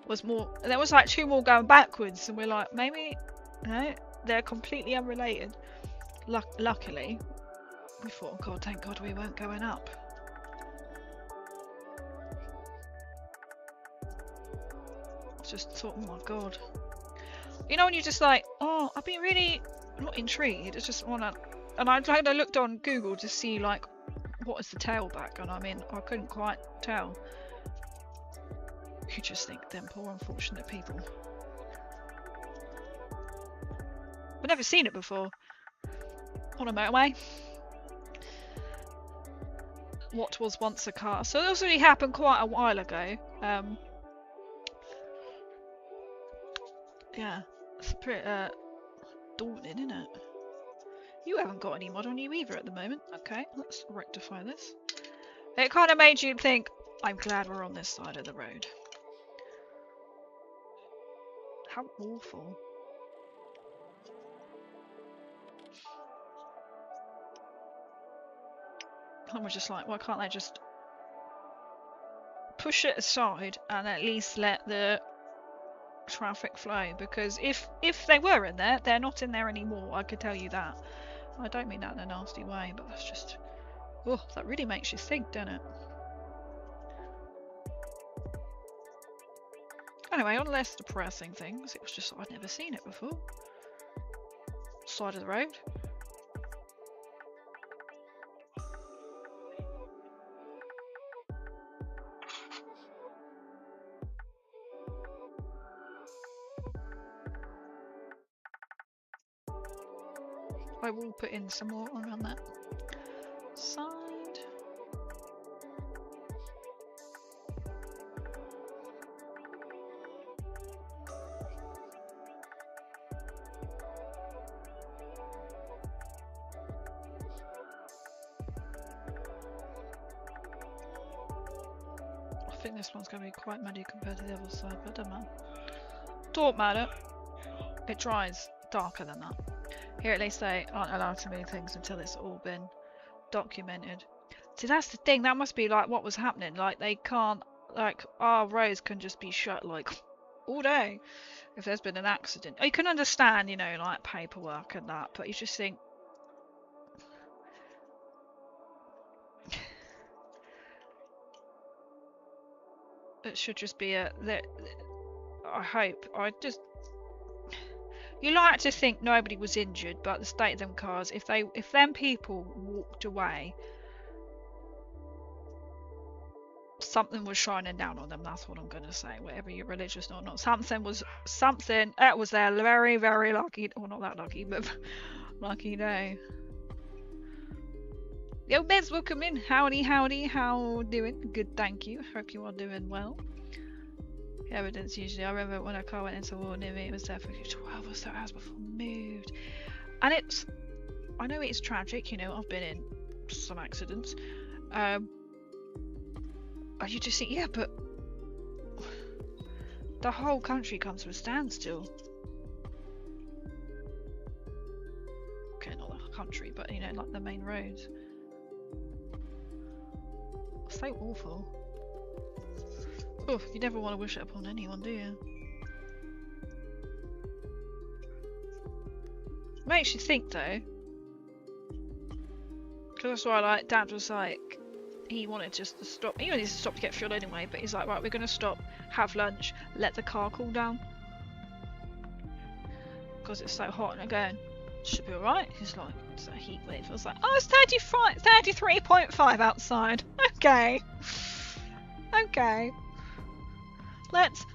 was more, and there was like 2 more going backwards, and we're like, maybe no, they're completely unrelated. Luckily, we thought, oh God, thank God we weren't going up. Just thought, oh my God, you know, when you're just like, oh, I'd be really not intrigued. It's just wanna. And I looked on Google to see like what is the tailback, and I mean I couldn't quite tell. You just think them poor unfortunate people. I've never seen it before on a motorway. What was once a car. So this really happened quite a while ago. Yeah, it's pretty daunting, isn't it? You haven't got any mod on you either at the moment. Okay, let's rectify this. It kind of made you think, I'm glad we're on this side of the road. How awful. And we're just like, why can't they just push it aside and at least let the traffic flow? Because if they were in there, they're not in there anymore, I could tell you that. I don't mean that in a nasty way, but that's just... Oh, that really makes you think, doesn't it? Anyway, on less depressing things, it was just I'd never seen it before. Side of the road. I will put in some more around that side. I think this one's going to be quite muddy compared to the other side, but doesn't matter. Don't matter. It dries darker than that. Here at least they aren't allowed to move things until it's all been documented. See, that's the thing, that must be like what was happening. Like they can't, like our roads can just be shut like all day if there's been an accident. You can understand, you know, like paperwork and that, but you just think it should just be a... I hope, you like to think nobody was injured, but the state of them cars, if them people walked away, something was shining down on them. That's what I'm gonna say. Whatever you're religious or not, something that was their very, very lucky, or not that lucky, but lucky day. Yo, Bez, welcome in. Howdy, howdy. How doing? Good, thank you. Hope you are doing well. Evidence usually. I remember when a car went into a wall near me, it was there for 12 or so hours before it moved. And I know it's tragic, you know, I've been in some accidents. And you just think, yeah, but the whole country comes to a standstill. Okay, not the country, but you know, like the main roads. It's so awful. Oh, you never want to wish it upon anyone, do you? Makes you think though. Because that's why, like, Dad was like, he wanted just to stop. He wanted to stop to get fuel anyway, but he's like, right, we're going to stop, have lunch, let the car cool down. Because it's so hot, and I'm going, should be alright. He's like, it's a heat wave. I was like, oh, it's 33.5 outside. Okay. Okay. Let's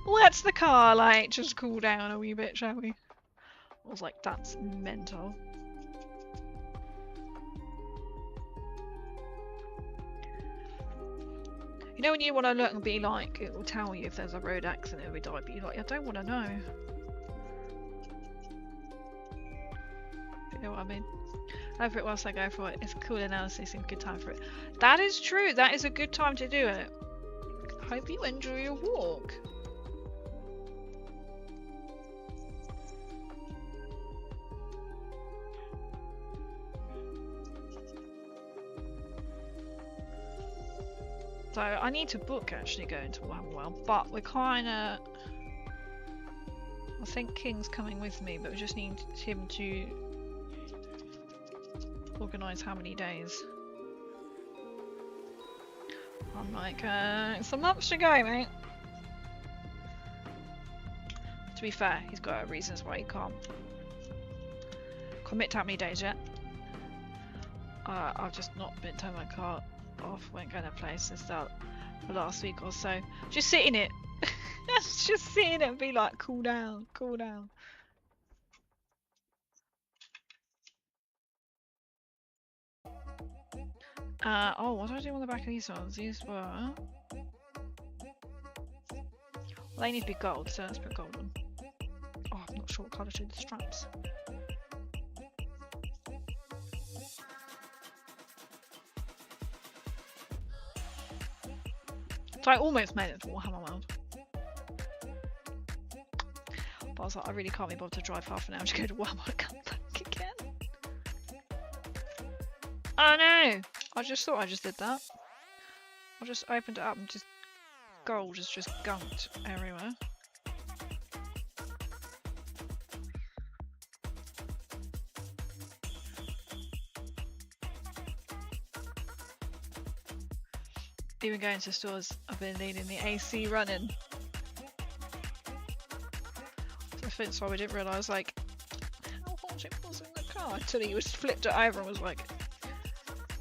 the car, like, just cool down a wee bit, shall we? I was like, that's mental. You know when you want to look and be like, it will tell you if there's a road accident or we die, but you're like, I don't want to know. You know what I mean? Over it whilst I go for it. It's cool analysis and good time for it. That is true. That is a good time to do it. Hope you enjoy your walk. So I need to book actually going to Wamwell, but we're kind of... I think King's coming with me, but we just need him to organise how many days. I'm like, it's a month to go, mate. To be fair, he's got reasons why he can't commit to how many days yet. I've just not been turning my car off when going to places the last week or so. Just sit in it. Just sit in it and be like, cool down, cool down. Oh, what do I do on the back of these ones? These were... Well, they need to be gold, so let's put gold on. Oh, I'm not sure what colour to do the straps. So I almost made it to Warhammer World. But I was like, I really can't be bothered to drive half an hour to go to Warhammer and come back again. Oh no! I just thought I just did that. I just opened it up and just gold is just gunked everywhere. Even going to stores, I've been leaving the AC running. So I think so I didn't realise like how hot it was in the car until he was flipped it over and was like,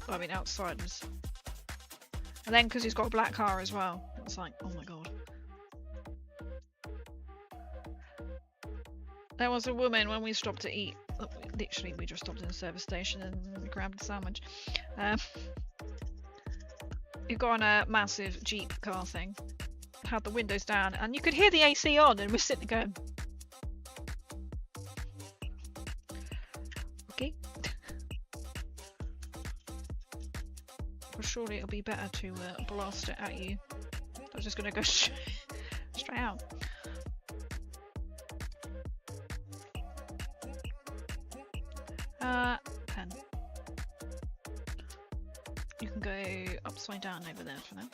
I mean outside was. And then because he's got a black car as well, it was like, oh my god. There was a woman when we stopped to eat. Literally, we just stopped in a service station and grabbed a sandwich. You got on a massive Jeep car thing, had the windows down, and you could hear the AC on, and we're sitting there going, okay. Well, surely it'll be better to blast it at you. I was just going to go straight out. Pen. You can go upside down over there for now.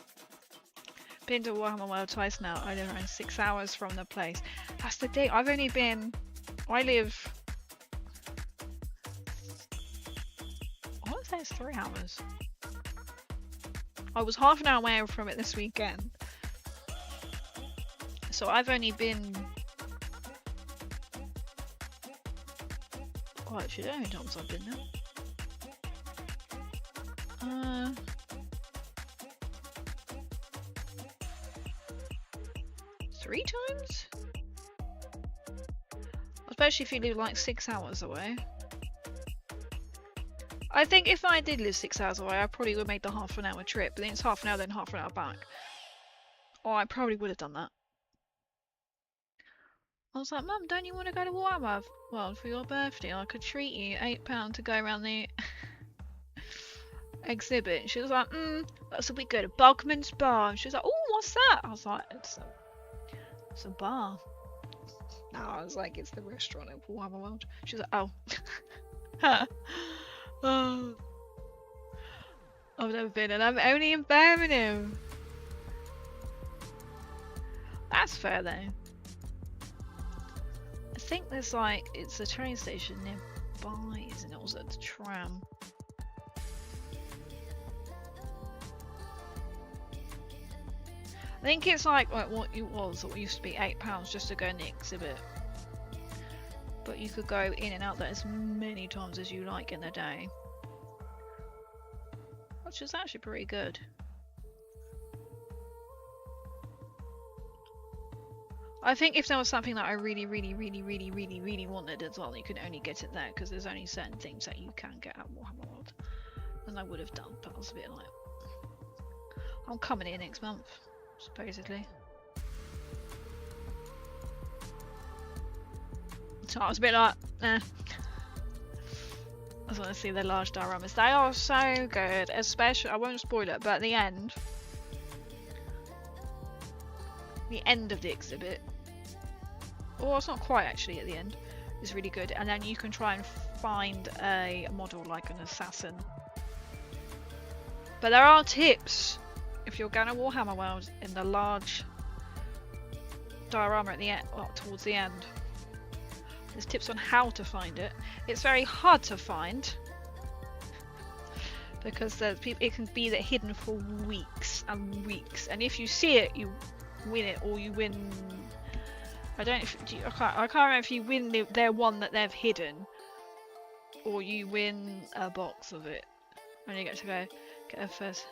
Been to Warhammer World twice now. I live around 6 hours from the place. That's the thing. I've only been... I live... I want to say it's 3 hours. I was half an hour away from it this weekend. So I've only been... Oh, actually, the only times I've been there. 3 times? Especially if you live like 6 hours away. I think if I did live 6 hours away, I probably would make the half an hour trip, but then it's half an hour, then half an hour back. Or I probably would have done that. I was like, Mum, don't you want to go to Warhammer World for your birthday? I could treat you £8 to go around the exhibit. She was like, so we go to Bogman's Bar. And she was like, oh, what's that? I was like, it's a bar. No, I was like, it's the restaurant at Warhammer World. She was like, oh. Oh. I've never been, and I'm only in Birmingham. That's fair though. I think there's like, it's a train station nearby, isn't it? Or is it the tram? I think it's like what it was, or it used to be £8 just to go in the exhibit. But you could go in and out there as many times as you like in the day. Which is actually pretty good. I think if there was something that I really wanted as well, you could only get it there, because there's only certain things that you can get at Warhammer World. And I would have done, but I was a bit like... I'm coming here next month, supposedly. So I was a bit like, eh. I just want to see the large dioramas. They are so good, especially, I won't spoil it, but at the end of the exhibit, or it's not quite actually at the end, is really good. And then you can try and find a model like an assassin. But there are tips if you're going to Warhammer World in the large diorama at the end, well, towards the end. There's tips on how to find it. It's very hard to find because there's people. It can be hidden for weeks and weeks, and if you see it, you win it, or you win. I can't remember if you win their one that they've hidden, or you win a box of it. And you get to go get a first.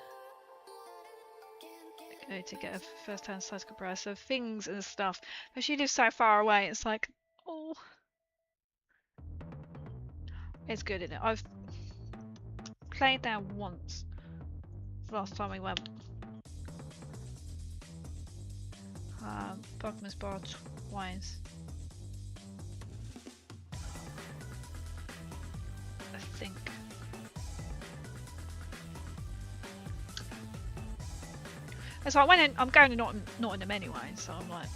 Go to get a first-hand size compressor, things and stuff. But she lives so far away. It's like, oh, it's good, isn't it? I've played there once. Last time we went. Buckman's Bar twice. I think. So I went in, I'm going to Nottingham anyway, so I'm like,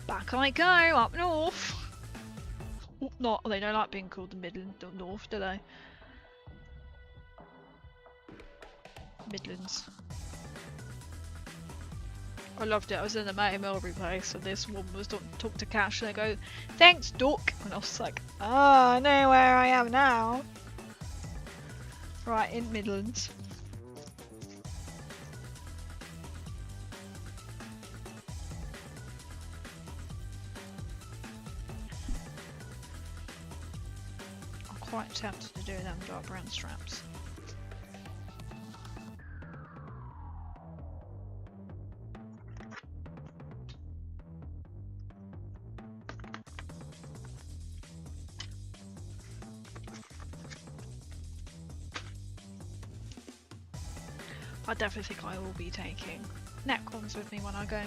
back I go, up north. Not, they don't like being called the Midland North, do they? Midlands. I loved it. I was in the Matty Milbury place, and this woman was talking to Cash, and they go, "Thanks, Duck," and I was like, "Ah, I know where I am now." Right in Midlands. I'm quite tempted to do them dark brown straps. I definitely think I will be taking neckcons with me when I go.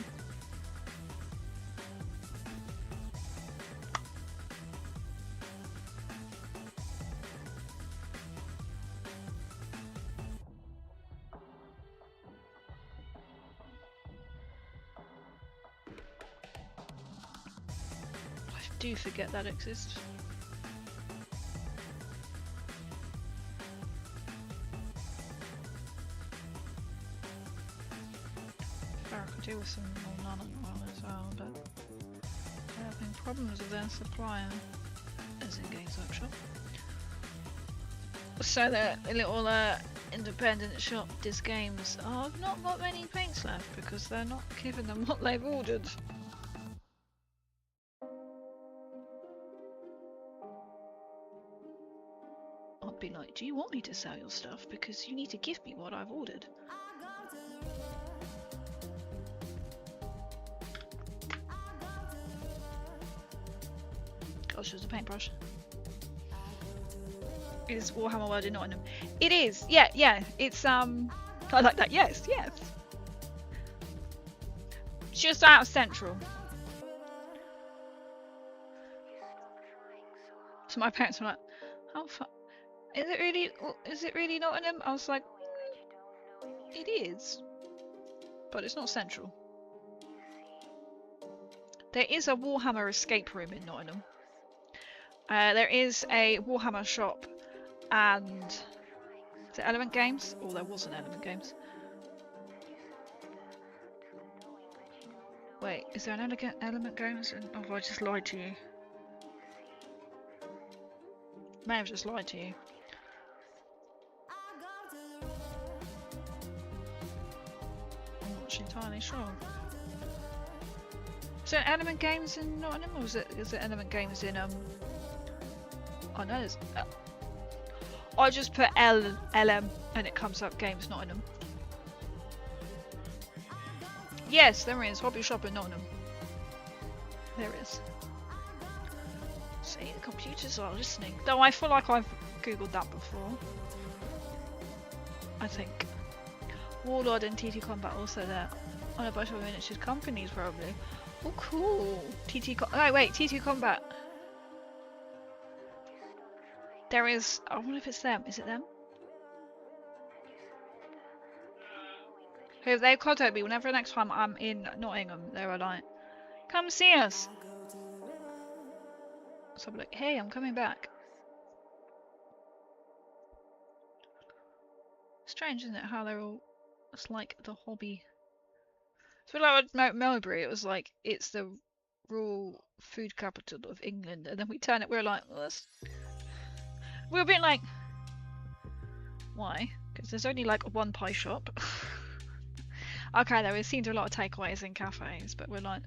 I do forget that exists. I could do with some more nano oil as well, but they're having problems with their supplier, as in Games Workshop. So the little independent shop, Disc Games, I've not got many paints left because they're not giving them what they've ordered. I'd be like, do you want me to sell your stuff? Because you need to give me what I've ordered. Gosh, there's a paintbrush. It is Warhammer World in Nottingham. It is, yeah. It's I like that. Yes. Just out of Central. So my parents were like, "How far? Is it really Nottingham?" I was like, "It is, but it's not Central." There is a Warhammer escape room in Nottingham. There is a Warhammer shop, and is it Element Games? Or there was an Element Games. Wait, is there an Element Games? Or have I just lied to you? May have just lied to you. I'm not entirely sure. Is there Element Games in Nottingham, or is it Element Games in I know there's. I just put LM and it comes up Games Nottingham. Yes, there is. Hobby shop in Nottingham. There is. See, the computers are listening. Though I feel like I've googled that before. I think. Warlord and TT Combat also there. On a bunch of miniatures companies probably. Oh cool. Oh wait, TT Combat. There is. I wonder if it's them. Is it them? Who they contact me whenever next time I'm in Nottingham. They were like, "Come see us." So I'm like, "Hey, I'm coming back." Strange, isn't it? How they're all. It's like the hobby. So like with Melbury, it was like it's the rural food capital of England, and then we turn it. We're like, well, we're a bit like, why? Because there's only like one pie shop. Okay, though, we've seen to a lot of takeaways in cafes, but we're like,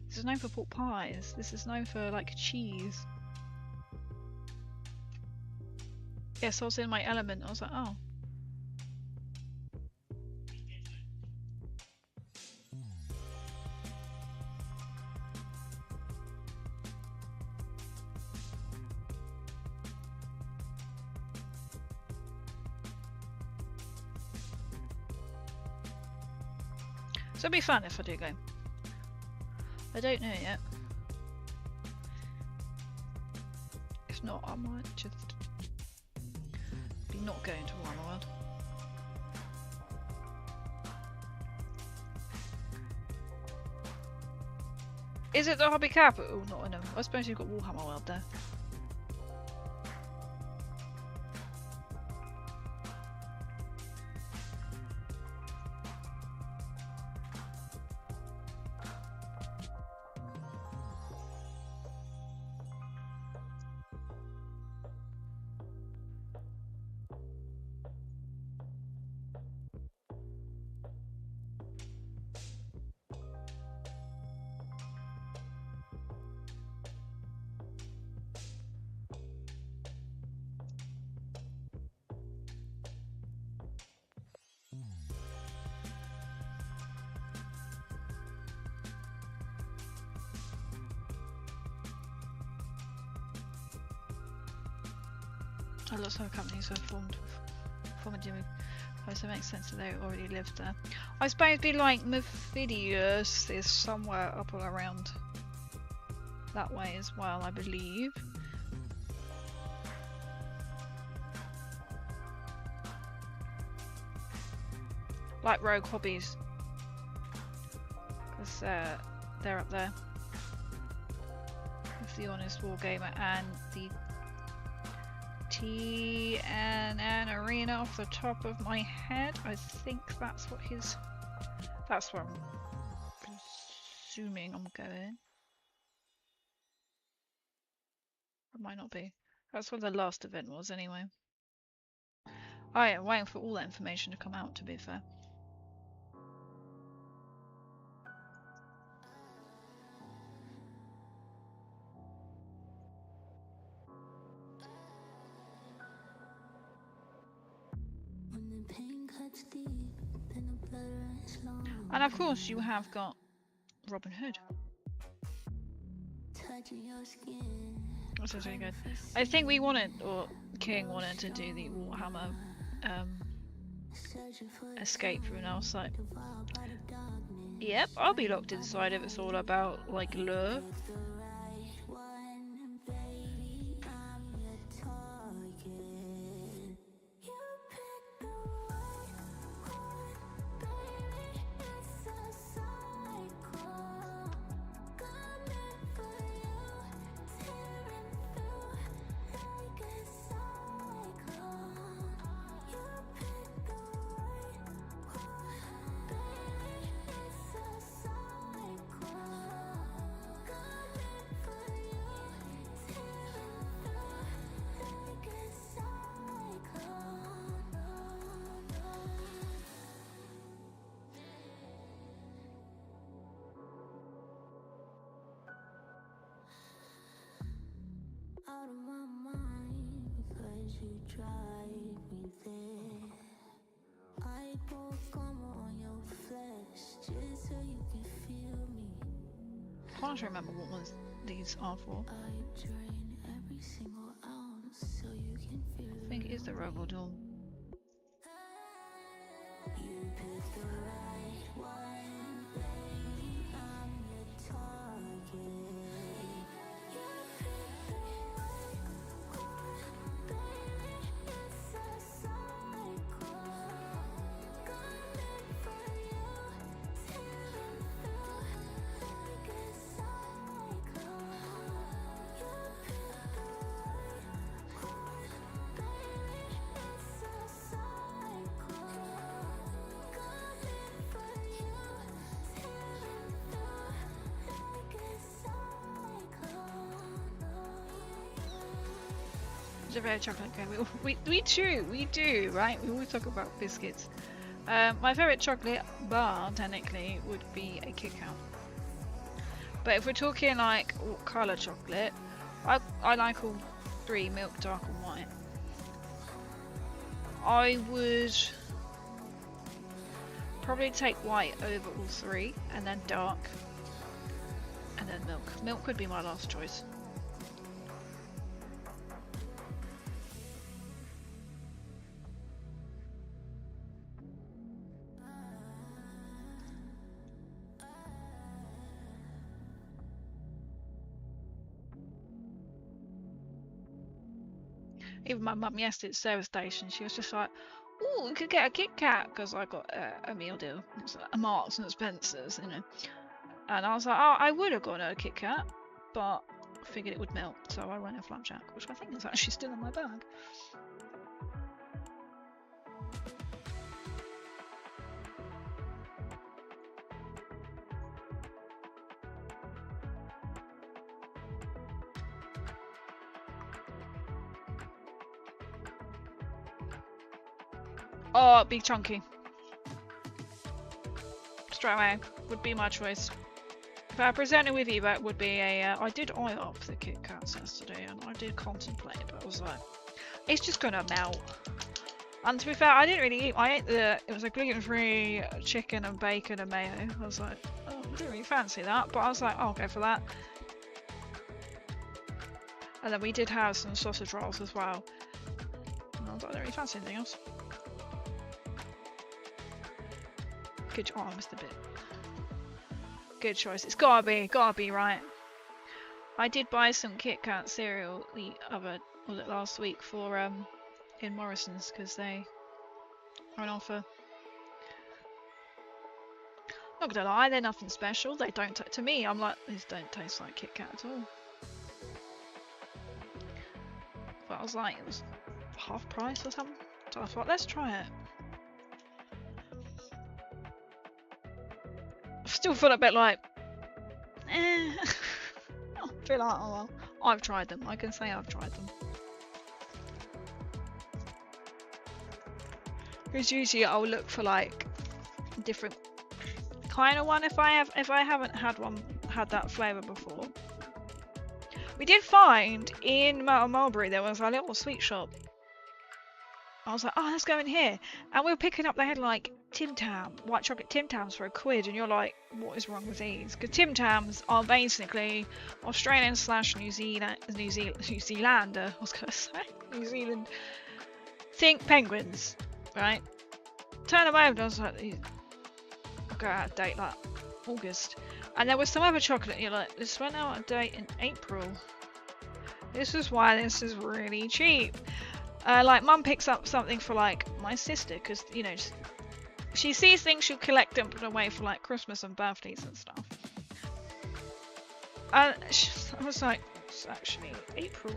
this is known for pork pies. This is known for like cheese. Yes, I was in my element. I was like, oh. So it'll be fun if I do go. I don't know yet. If not, I might just be not going to Warhammer World. Is it the hobby capital? Not enough. I suppose you've got Warhammer World there. Lots of companies were formed during, so it makes sense that they already lived there. I suppose it'd be like Mephidius is somewhere up or around that way as well, I believe. Like Rogue Hobbies, because they're up there with the Honest Wargamer and the TNN Arena off the top of my head. I think that's what his. That's where I'm presuming I'm going. It might not be. That's what the last event was, anyway. I am waiting for all that information to come out, to be fair. And of course, you have got Robin Hood. Which is really good. I think we wanted, or King wanted to do the Warhammer escape room, and I was like, yep, I'll be locked inside if it's all about like lure. I can't remember what ones these are for. I think it is the Rogal Dawn. Red chocolate cake. We do, right? We always talk about biscuits. My favourite chocolate bar, technically, would be a Kit Kat. But if we're talking like colour chocolate, I like all three: milk, dark and white. I would probably take white over all three, and then dark, and then milk. Milk would be my last choice. Even my mum yesterday at the service station, she was just like, "Oh, we could get a Kit Kat," because I got a meal deal. It's like a Marks and Spencer's, you know. And I was like, "Oh, I would have gone a Kit Kat, but I figured it would melt, so I went a flapjack, which I think is actually still in my bag." Oh, big chunky. Straight away would be my choice. If I presented with you, that would be a. I did eye up the Kit Kats yesterday, and I did contemplate, but I was like, it's just gonna melt. And to be fair, I didn't really eat. I ate it was a gluten-free chicken and bacon and mayo. I was like, oh, I didn't really fancy that, but I was like, oh, I'll go for that. And then we did have some sausage rolls as well. And I was like, I don't really fancy anything else. Good. Oh, I missed a bit. Good choice. It's gotta be right. I did buy some Kit Kat cereal was it last week for in Morrison's because they are on offer. Not gonna lie, they're nothing special. They don't. To me, I'm like, these don't taste like Kit Kat at all. But I was like, it was half price or something. So I thought, let's try it. Still feel a bit like, I feel like, oh well, I've tried them. I can say I've tried them. Because usually I'll look for like a different kind of one if I haven't had that flavour before. We did find in Mulberry there was a little sweet shop. I was like, oh, let's go in here. And we were picking up, they had like Tim Tam, white chocolate Tim Tams for £1, and you're like, what is wrong with these? Because Tim Tams are basically Australian / New Zealander, I was going to say, New Zealand. Think penguins, right? Turn them over, and I was like, I'll go out of date like August. And there was some other chocolate, and you're like, this went out of date in April. This is why this is really cheap. Like, Mum picks up something for, like, my sister, because, you know, she sees things, she'll collect them, put away for, like, Christmas and birthdays and stuff. And I was like, it's actually April.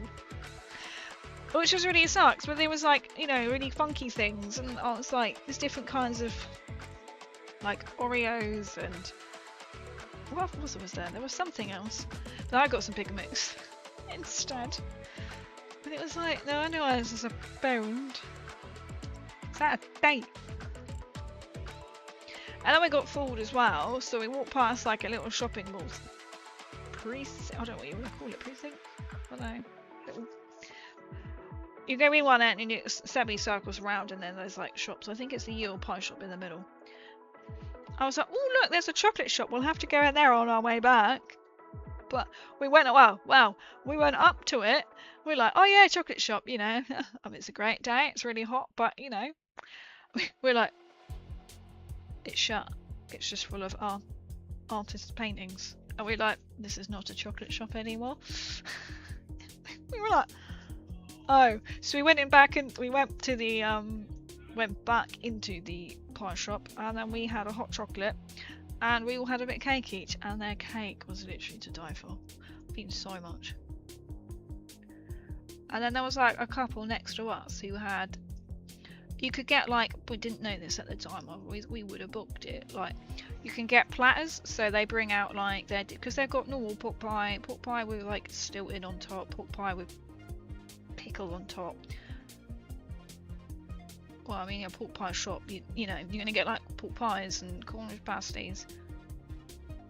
Which was really sucks, but there was, like, you know, really funky things, and I was like, there's different kinds of, like, Oreos, and what else was there? There was something else. But I got some Pick Mix instead. But it was like, no, I knew I was abound. It's out of date. And then we got food as well, so we walked past like a little shopping mall. Precinct? I don't know what you want to call it, precinct? I don't know. Little... You go in one end and it semi-circles around, and then there's like shops. I think it's the Yule pie shop in the middle. I was like, oh look, there's a chocolate shop. We'll have to go in there on our way back. But we went, we went up to it. We're like, oh yeah, chocolate shop, you know. I mean, it's a great day. It's really hot, but you know, we're like, it's shut. It's just full of artists' paintings. And we're like, this is not a chocolate shop anymore. We were like, oh. So we went in back and we went to the went back into the pie shop, and then we had a hot chocolate. And we all had a bit of cake each, and their cake was literally to die for. I've eaten so much. And then there was like a couple next to us who had, you could get like, we didn't know this at the time, we would have booked it, like, you can get platters, so they bring out like, because they've got normal pork pie with like stilton on top, pork pie with pickle on top. Well, I mean, a pork pie shop, you know, you're going to get like pork pies and Cornish pasties.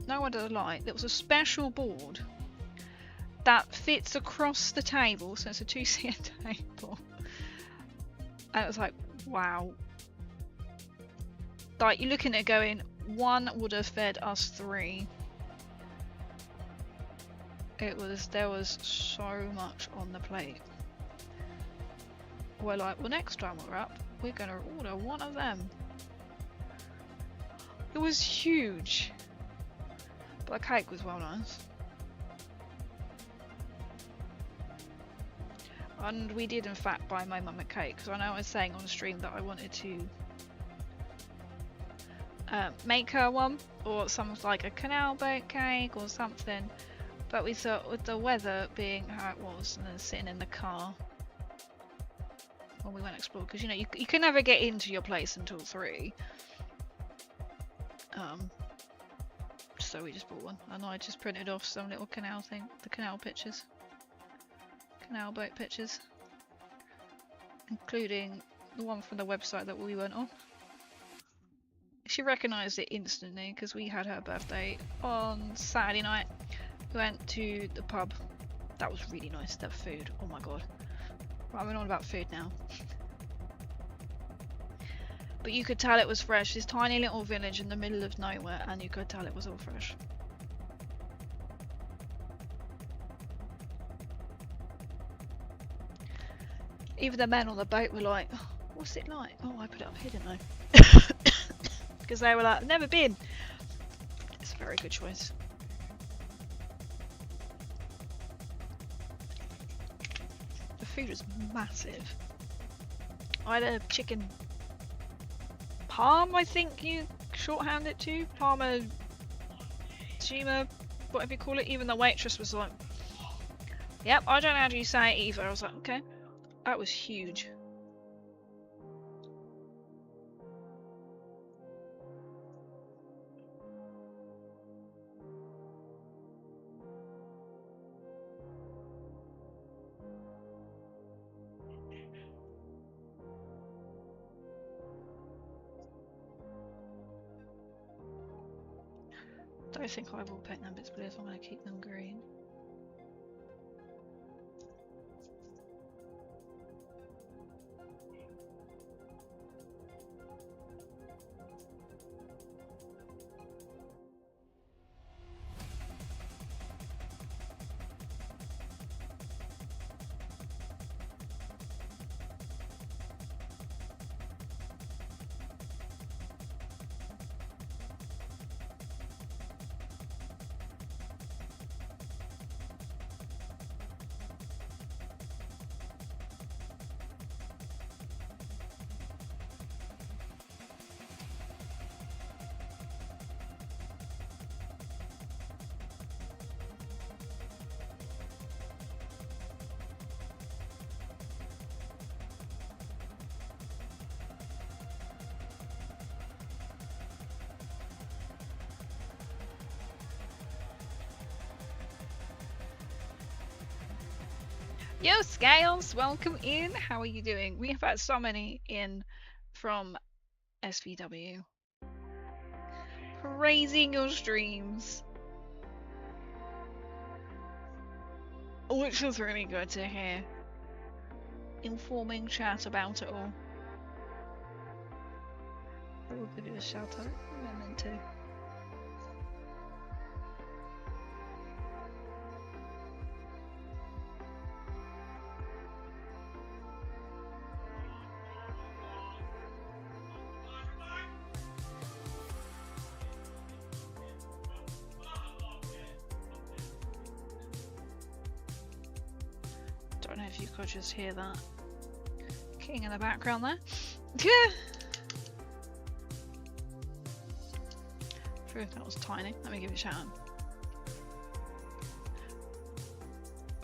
No word of a lie, there was a special board that fits across the table, so it's a 2-seater table. And it was like Wow. Like, you're looking at it going, one would have fed us 3. There was so much on the plate. We're like, well, next time we're up, we're gonna order one of them. It was huge. But the cake was well nice. And we did in fact buy my mum a cake, because I know I was saying on stream that I wanted to make her one, or something like a canal boat cake or something, but we thought with the weather being how it was and then sitting in the car when we went to explore, because you know you can never get into your place until 3, so we just bought one, and I just printed off some little canal thing, the canal pictures, canal boat pictures, including the one from the website that we went on. She recognised it instantly because we had her birthday on Saturday night. We went to the pub. That was really nice. That food. Oh my god. Right, I'm on about food now. But you could tell it was fresh. This tiny little village in the middle of nowhere, and you could tell it was all fresh. Even the men on the boat were like, oh, what's it like? Oh, I put it up here, didn't I? Because they were like, I've never been. It's a very good choice. The food was massive. I had a chicken parm, I think you shorthand it to. Parma, Shima, whatever you call it. Even the waitress was like, yep, I don't know how you say it either. I was like, okay. That was huge. I think I will paint them bits blue, so I'm going to keep them green. Yo, Scales, welcome in. How are you doing? We have had so many in from SVW. Praising your streams. Which was really good to hear. Informing chat about it all. I will give you a shout out. I'm meant to. Don't know if you could just hear that king in the background there. Yeah. True, that was tiny. Let me give you a shout out.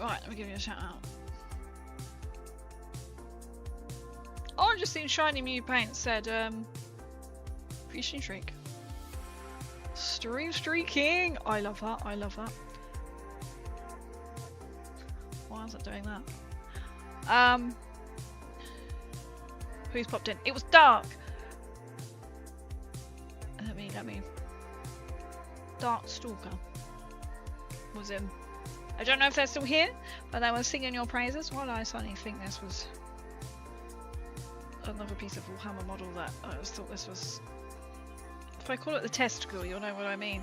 Right, let me give you a shout out. Oh, I've just seen Shiny Mew Paint said, Fishing Streak. Stream streaking! I love that, I love that. Why is it doing that? Who's popped in? It was dark! Let me. Dark Stalker was in. I don't know if they're still here, but they were singing your praises. Well, I suddenly think this was another piece of Warhammer model that I just thought this was... If I call it the testicle, you'll know what I mean.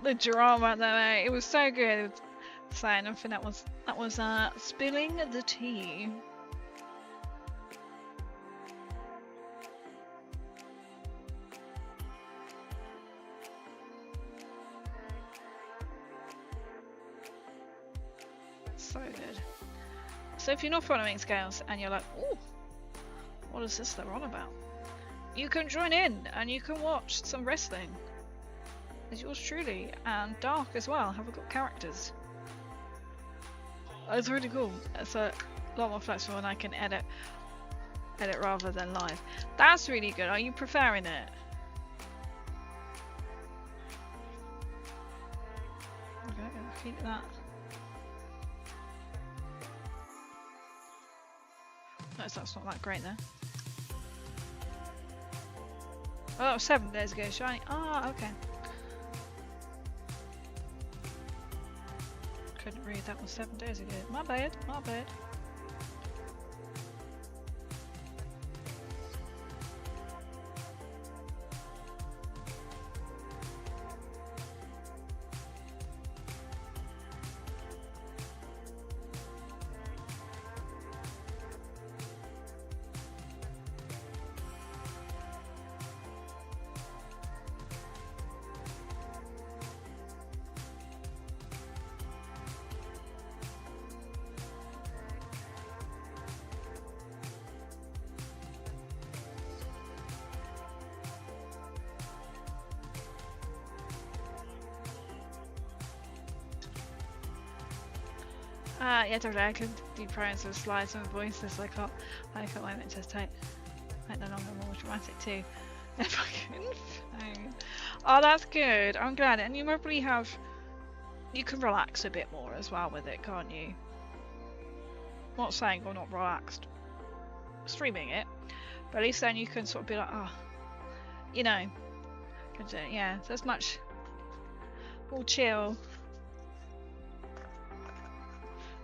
The drama though, it was so good. So I think that was spilling the tea. So good. So if you're not following Scales and you're like, oh, what is this they're on about? You can join in and you can watch some wrestling. It's yours truly, and Dark as well. Have a got characters. It's really cool. It's a lot more flexible and I can edit rather than live. That's really good. Are you preferring it? Okay, I'll keep that. No, that's not that great there. Oh, that was 7 days ago, shiny. Ah, okay. Couldn't read, that was 7 days ago. My bad, my bad. Yeah, totally. I can do primes with slides and voices. I can't wait it to take no longer more dramatic too. If I can. Oh, that's good. I'm glad. And you probably you can relax a bit more as well with it, can't you? I'm not saying you're not relaxed streaming it, but at least then you can sort of be like, oh, you know, yeah, so it's much more chill.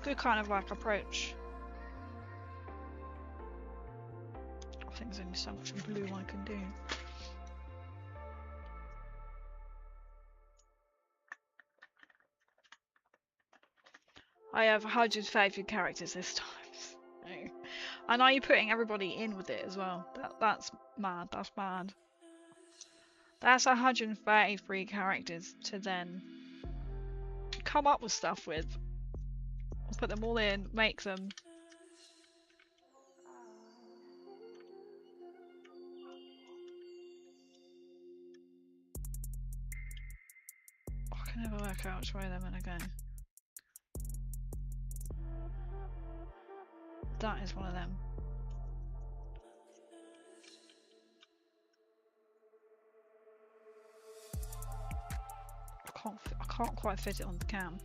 Good kind of like approach. I think there's only so much blue I can do. I have 150 characters this time. And are you putting everybody in with it as well? That's mad. That's mad. That's 133 characters to then come up with stuff with. Put them all in, make them. I can never work out which way they're gonna go. That is one of them. I can't quite fit it on the cam.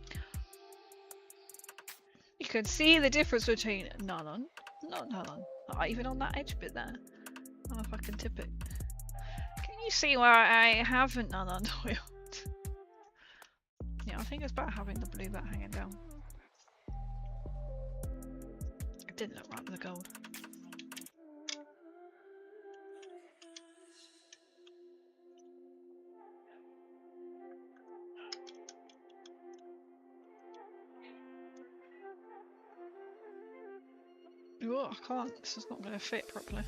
You can see the difference between not even on that edge bit there. I don't know if I can tip it. Can you see where I haven't none oiled? Yeah, I think it's better having the blue bit hanging down. It didn't look right with the gold. Oh, I can't. This is not going to fit properly.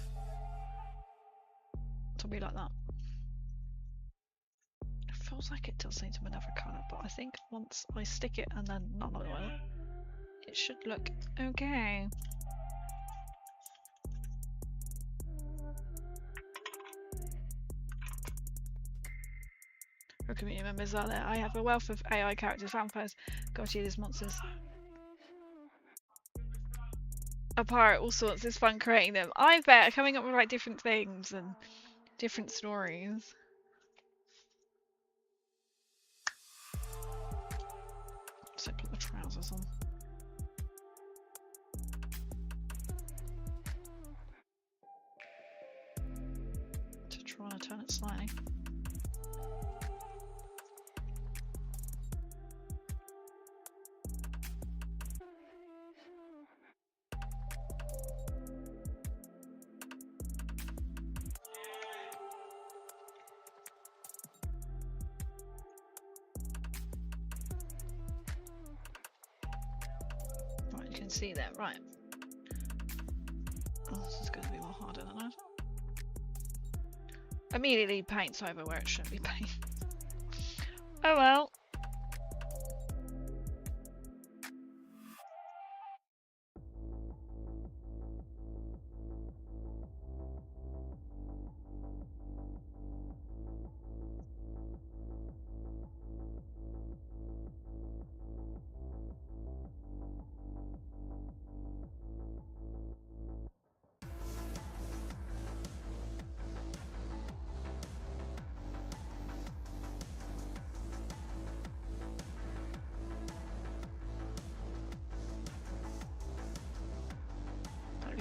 It'll be like that. It feels like it does need another colour, but I think once I stick it and then not oil, it should look okay. For community members out there, I have a wealth of AI characters, vampires, god-eaters, monsters. A pirate, all sorts. It's fun creating them. I bet coming up with like different things and different stories. So put the trousers on. To try and turn it slightly. can see that, right. Oh, this is going to be more harder than I thought. Immediately paints over where it shouldn't be paint. Oh well.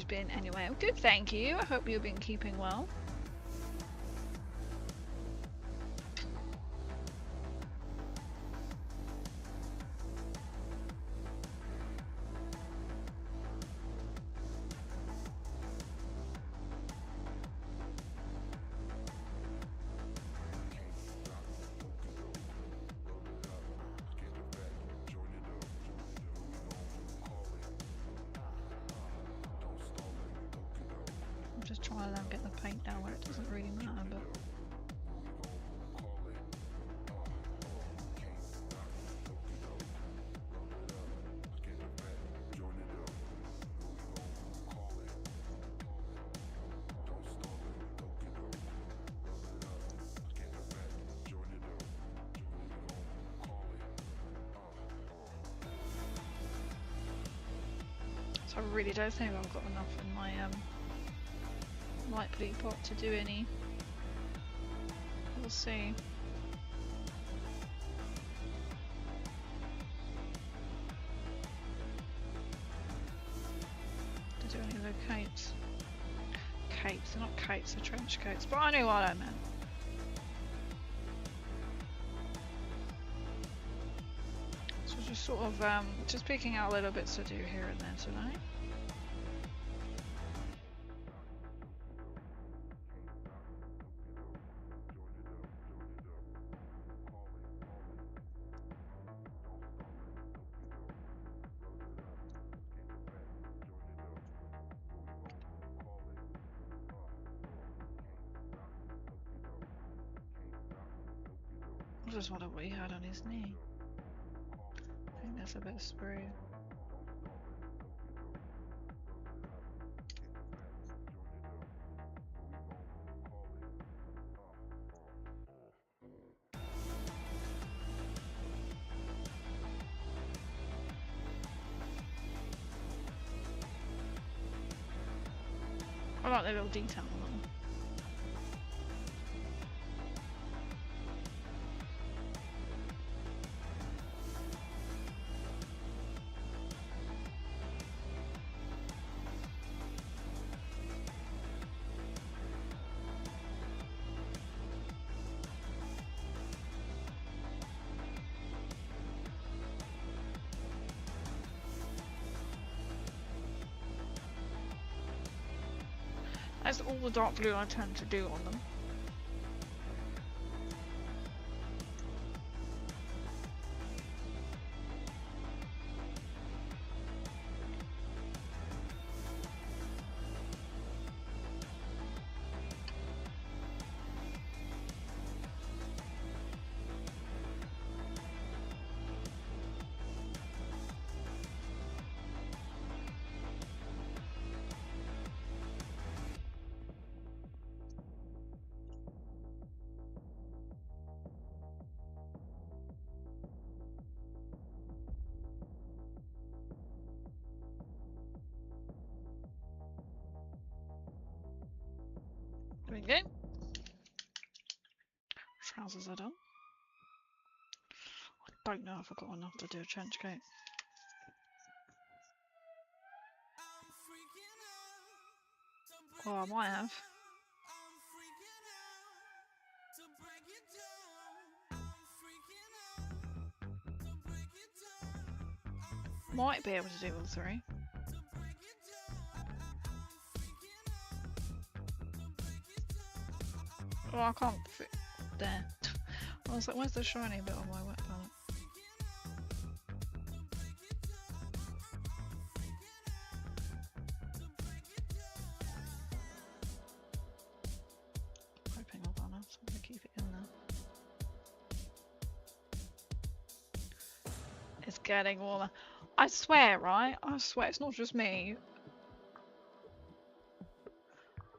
Been anyway. Oh, good, thank you. I hope you've been keeping well. Just trying to get the paint down where it doesn't really matter, but so I really don't think I've got enough in my light blue pot to do any. We'll see. To do any locates. Capes, they're not capes, they're trench coats, but I knew what I meant. So just sort of just picking out little bits to do here and there today. I just wonder what he had on his knee. I think that's a bit of spray. I like the little detail on them. That's all the dark blue I tend to do on them. There we go. Trousers are done. I don't know if I've got enough to do a trench coat. Well, I might have. Might be able to do all three. Oh, I can't fit there. I was like, where's the shiny bit on my wet palette? getting warmer. I swear, right? I swear it's not just me.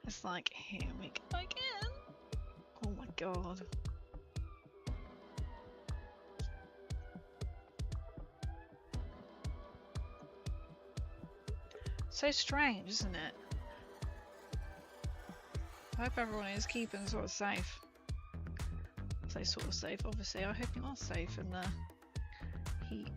It's like, here we go again. Oh my god. So strange, isn't it? I hope everyone is keeping sort of safe. I say sort of safe, obviously. I hope you are safe in the heat.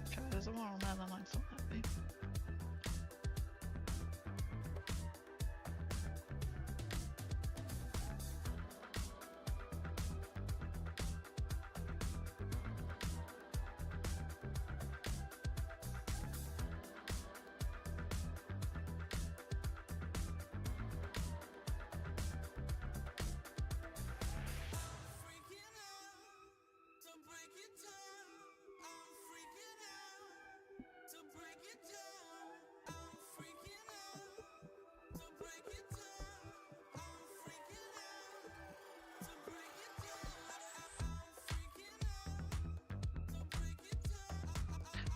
Okay, there's a more on there than I thought that'd be.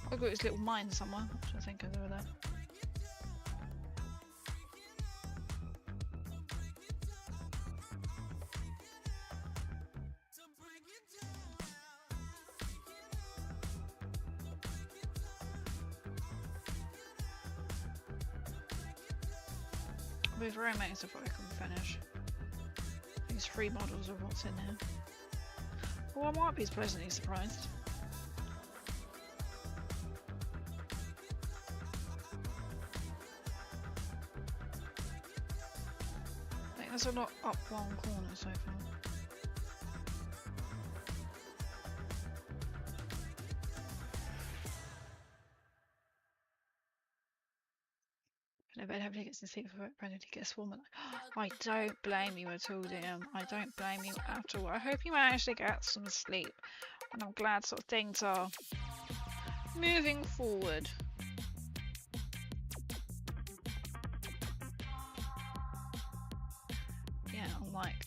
I've got his little mine somewhere, which I think is over there. I'll be very amazed if I can finish these 3 models of what's in here. Well, I might be pleasantly surprised. I think there's a lot up one corner so far. I bet hopefully gets to see for Brendan to get swarming. I don't blame you at all, DM. I don't blame you at all. I hope you manage to get some sleep. And I'm glad sort of things are moving forward. Yeah, I'm like,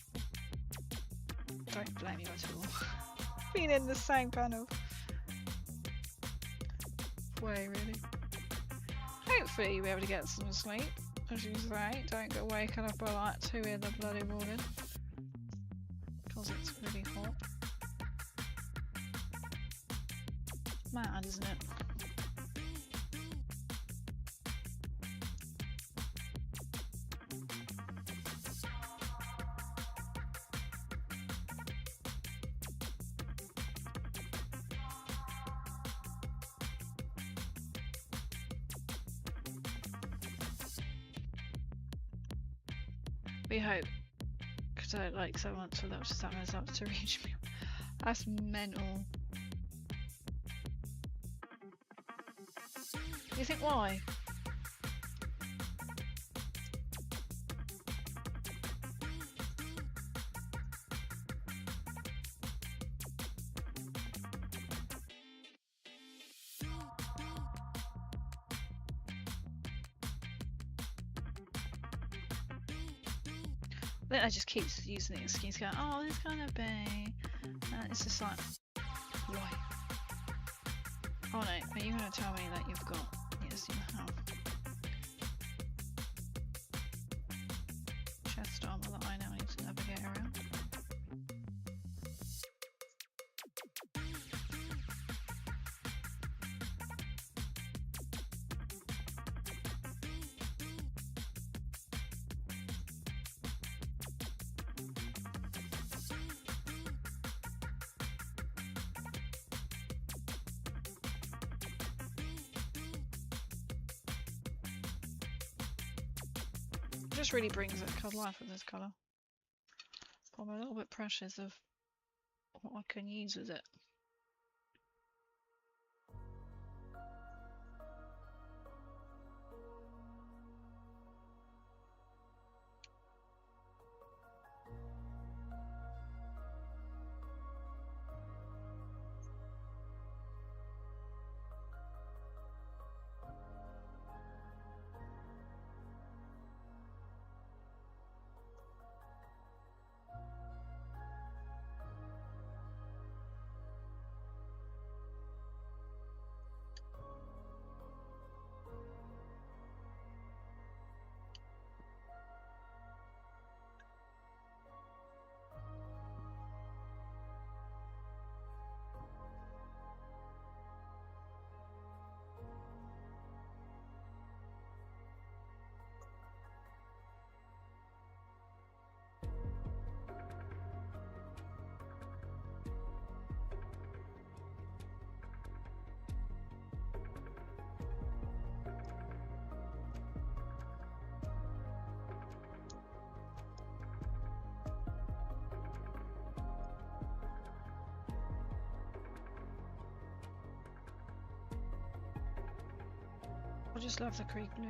don't blame you at all. Being in the same kind of way, really. Hopefully you'll be able to get some sleep, as you say. Don't get waken up by like 2 in the bloody morning, because it's really hot. Mad, isn't it? We hope, because I like so much for that just that up to reach me. That's mental. You think why? I think I just keeps using the excuse going, oh, it's gonna be. And it's just like, why? Oh no, are you gonna tell me that you've got, yes you have, chest armor that I now need to navigate around? It just really brings it life with this colour. I'm a little bit precious of what I can use with it. just love the Krieg blue.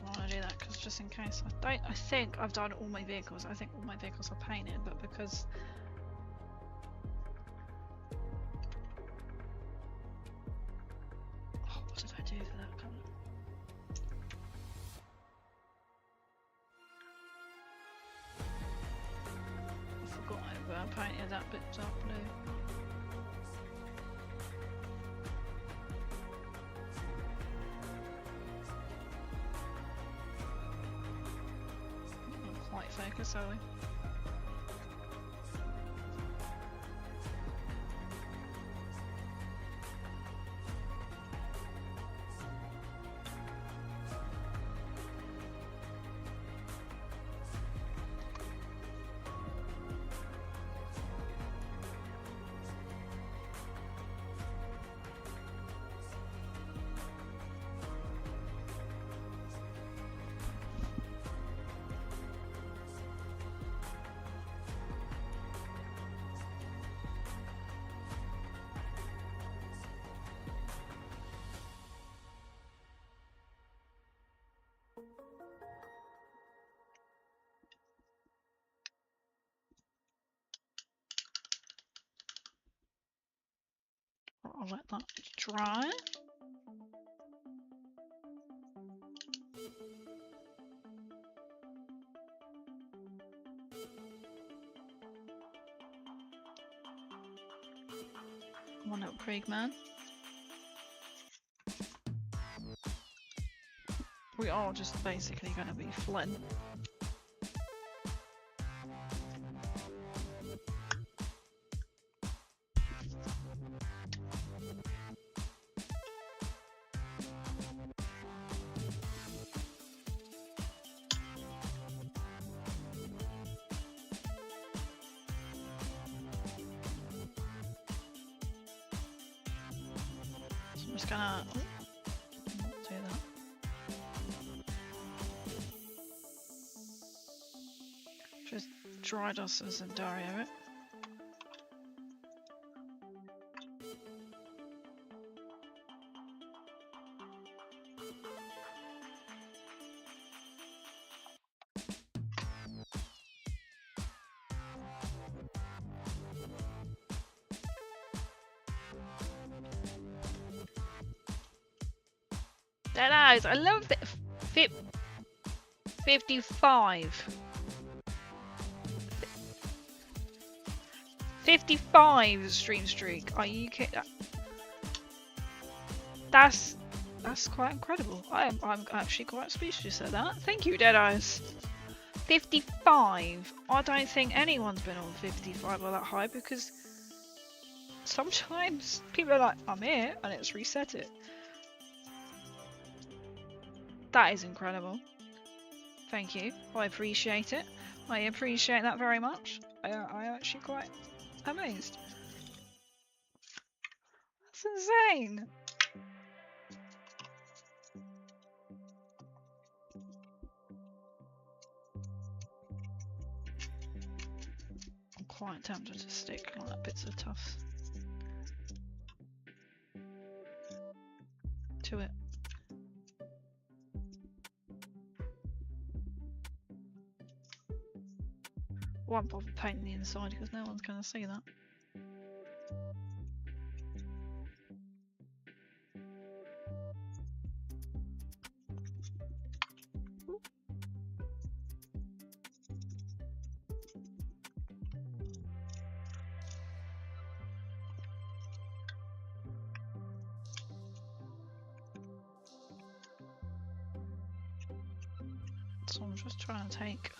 I want to do that because just in case I think I've done all my vehicles. I think all my vehicles are painted, but because what did I do for that colour? I forgot I painted that bit dark blue. Focus, are we? I'll let that dry. One up Krieg man. We are just basically going to be Flint. So I'm just gonna do that. Just dry dusters and Dario it. That is, I love it. 55. 55 stream streak. Are you kidding? That's quite incredible. I'm actually quite speechless at that. Thank you, Deadeyes. 55. I don't think anyone's been on 55 or that high because sometimes people are like, I'm here, and it's reset it. That is incredible. Thank you. I appreciate it. I appreciate that very much. I'm actually quite amazed. That's insane. I'm quite tempted to stick like bits of tough to it. Won't bother painting the inside because no one's going to see that. So I'm just trying to take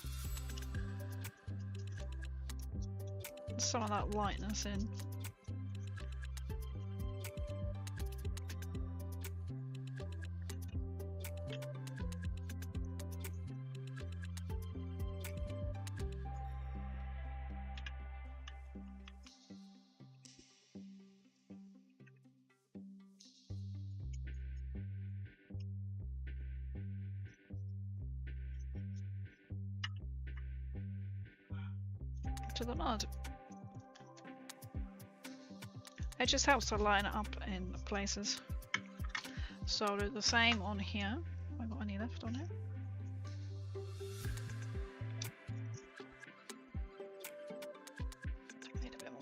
some of that lightness in. to the mud. It just helps to line it up in places. So I'll do the same on here. Have I got any left on here? Need a bit more.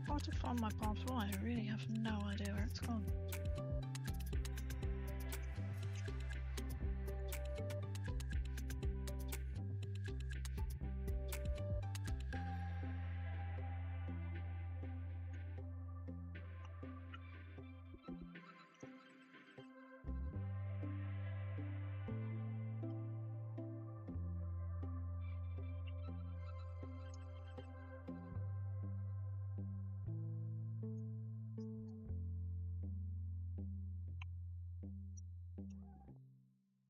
Hard to find my barbed wire. I really have no idea where it's gone.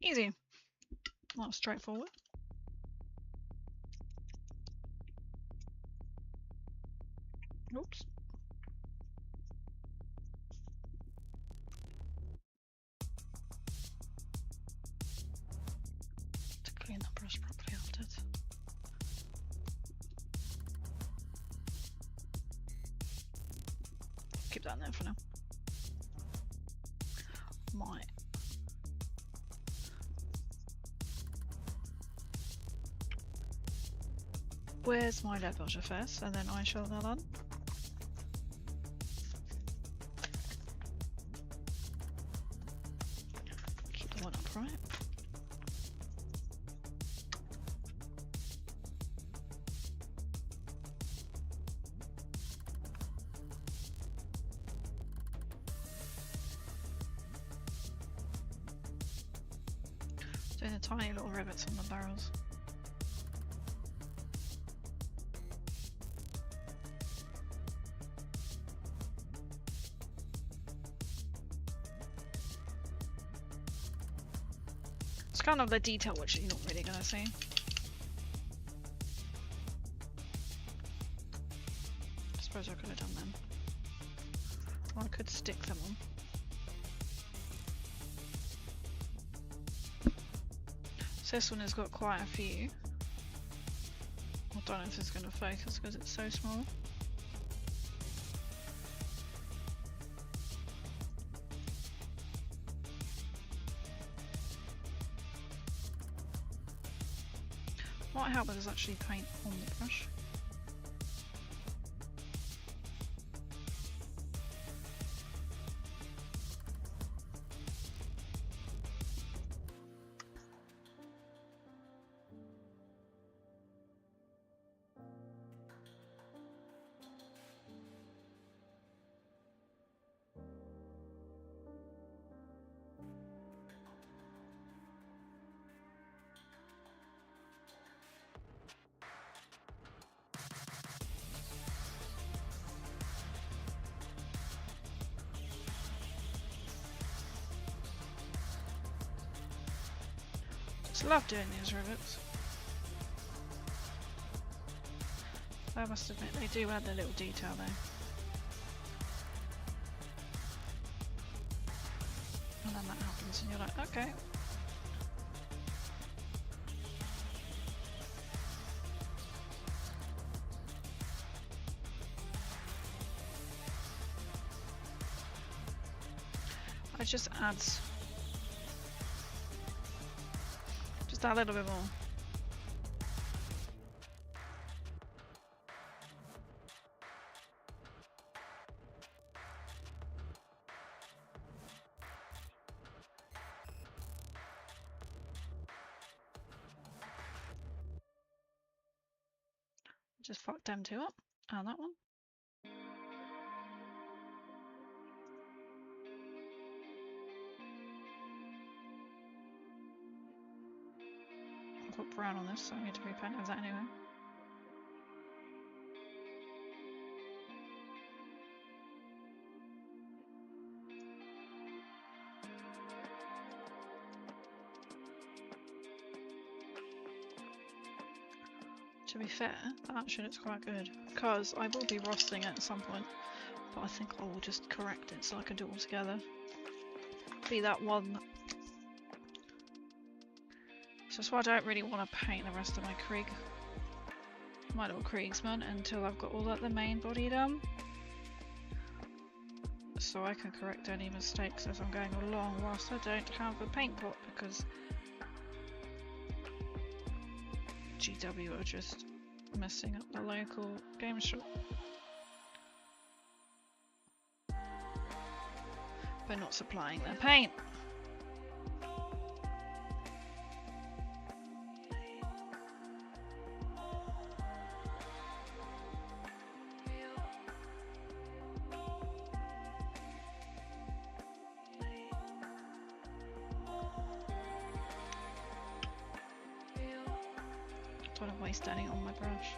Easy. That's straightforward. Oops. To clean the brush properly after it. Keep that in there for now. Right. Where's my lead washer first, and then I shall that on. Keep the one upright. Doing the tiny little rivets on the barrels. It's kind of the detail which you're not really gonna see. I suppose I could have done them. Or I could stick them on. So this one has got quite a few. I don't know if it's going to focus because it's so small. Might help is actually paint on the brush. I love doing these rivets. I must admit they do add a little detail there. And then that happens and you're like, okay. It just adds a little bit more. Just fucked them two up. And that one. brown on this, so I need to repaint that anyway. To be fair, that actually looks quite good, because I will be rusting it at some point, but I think I will just correct it so I can do it all together. Be that one. So that's why I don't really want to paint the rest of my little Kriegsman until I've got all the main body done. So I can correct any mistakes as I'm going along whilst I don't have a paint pot, because GW are just messing up the local game shop by not supplying their paint. Don't want to waste any on my brush.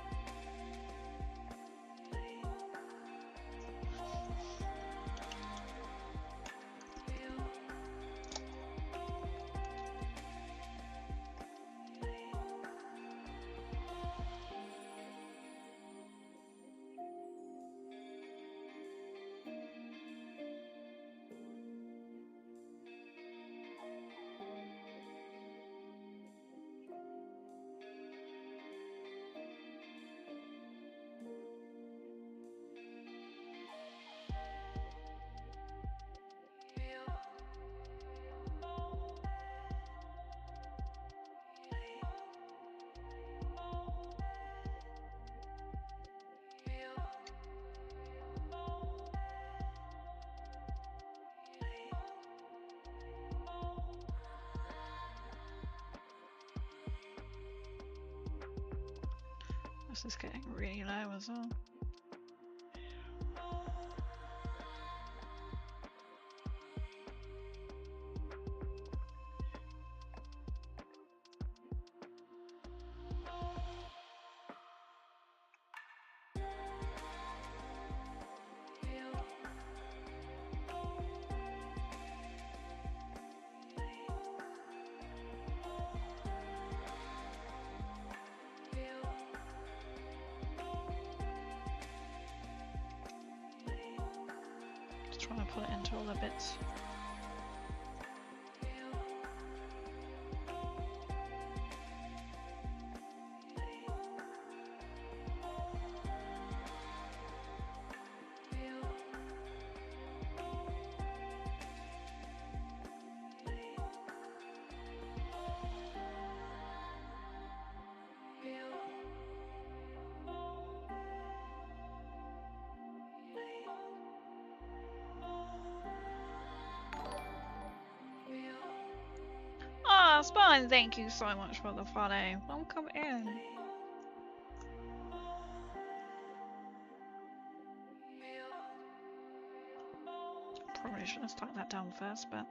This is getting really low as well. Trying to put it into all the bits. Spawn, thank you so much for the follow. Welcome in. Probably should have stuck that down first, but